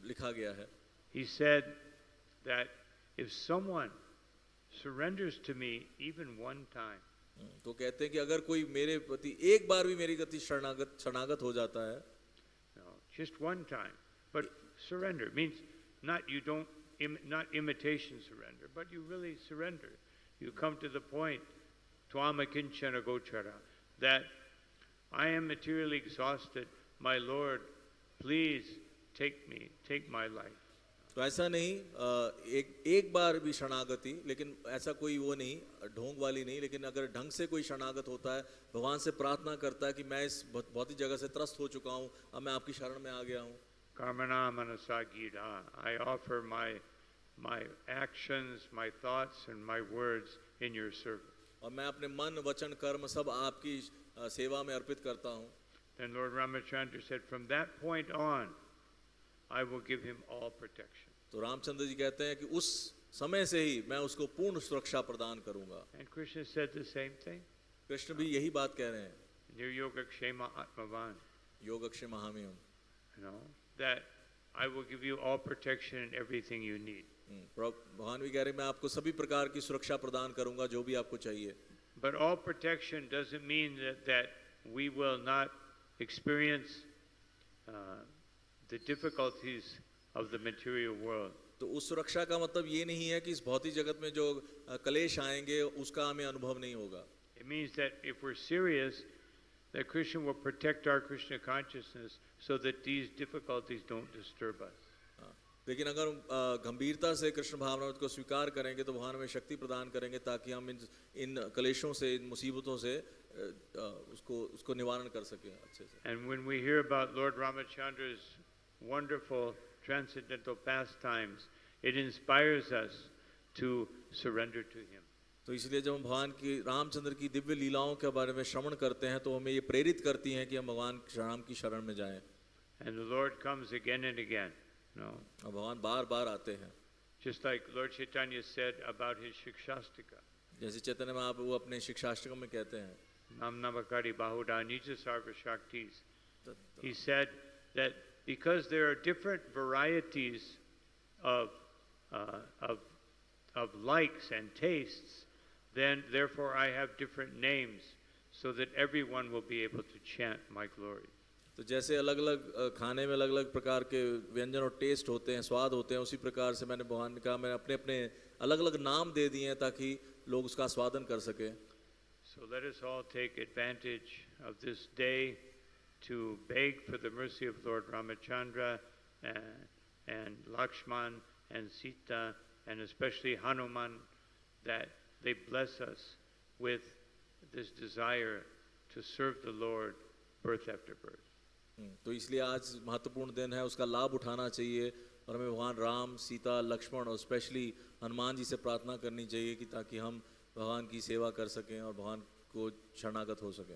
लिखा गया है. He said that if someone surrenders to me even one time, तो कहते हैं कि अगर कोई मेरे प्रति एक बार भी मेरी गति शरणागत हो जाता है, just one time, but surrender means not imitation surrender, but you really surrender. You come to the point, Tvama Kinchana Gochara, that I am materially exhausted. My Lord, please take my life. तो ऐसा नहीं एक बार भी शरणागति, लेकिन ऐसा कोई वो नहीं ढोंग वाली नहीं, लेकिन अगर ढंग से कोई शरणागत होता है, भगवान से प्रार्थना करता है कि मैं इस भौतिक जगह से त्रस्त हो चुका हूँ, अब मैं आपकी शरण में आ गया हूँ. Karmana manasa gita, I offer my actions, my thoughts and my words in your service. और मैं अपने मन वचन कर्म सब आपकी सेवा में अर्पित करता हूँ. Then Lord Ramachandra said, from that point on, I will give him all protection. तो रामचंद्र जी कहते हैं कि उस समय से ही मैं उसको पूर्ण सुरक्षा प्रदान करूंगा. And Krishna said the same thing. Krishna भी यही बात कह रहे हैं. Niryogakshema Atmavan. योगक्षेम महामयम. You know, that I will give you all protection and everything you need. भगवान भी कह रहे हैं मैं आपको सभी प्रकार की सुरक्षा प्रदान करूंगा जो भी आपको चाहिए. But all protection doesn't mean that we will not experience the difficulties of the material world. तो उस सुरक्षा का मतलब ये नहीं है कि इस भौतिक जगत में जो कलेश आएंगे उसका हमें अनुभव नहीं होगा. It means that if we're serious, that Krishna will protect our Krishna consciousness so that these difficulties don't disturb us. लेकिन अगर गंभीरता से कृष्ण भावना को स्वीकार करेंगे तो भगवान हमें शक्ति प्रदान करेंगे ताकि हम इन कलेशों से, इन मुसीबतों से उसको निवारण कर सकें अच्छे से. And when we hear about Lord Ramachandra's wonderful transcendental pastimes, it inspires us to surrender to him. तो इसलिए जब हम भगवान की रामचंद्र की दिव्य लीलाओं के बारे में श्रवण करते हैं तो हमें ये प्रेरित करती हैं कि हम भगवान राम की शरण में जाएं. And the Lord comes again and again. No. और भगवान बार-बार आते हैं. Just like Lord Chaitanya said about his Shikshastika. जैसे चैतन्य महाप्रभु वो अपने शिक्षाष्टकम में कहते हैं. Nam Namakari Bahuda Nija Sarva Shaktis. He said that because there are different varieties of likes and tastes, then therefore I have different names so that everyone will be able to chant my glory. तो जैसे अलग-अलग खाने में अलग-अलग प्रकार के व्यंजन और टेस्ट होते हैं, स्वाद होते हैं, उसी प्रकार से मैंने भगवान का मैंने अपने-अपने अलग-अलग नाम दे दिए हैं ताकि लोग उसका आस्वादन कर सकें. So let us all take advantage of this day to beg for the mercy of Lord Ramachandra and Lakshman and Sita and especially Hanuman, that they bless us with this desire to serve the Lord birth after birth. तो इसलिए आज महत्वपूर्ण दिन है, उसका लाभ उठाना चाहिए और हमें भगवान राम, सीता, लक्ष्मण और स्पेशली हनुमान जी से प्रार्थना करनी चाहिए कि ताकि हम भगवान की सेवा कर सकें और भगवान को शरणागत हो सकें.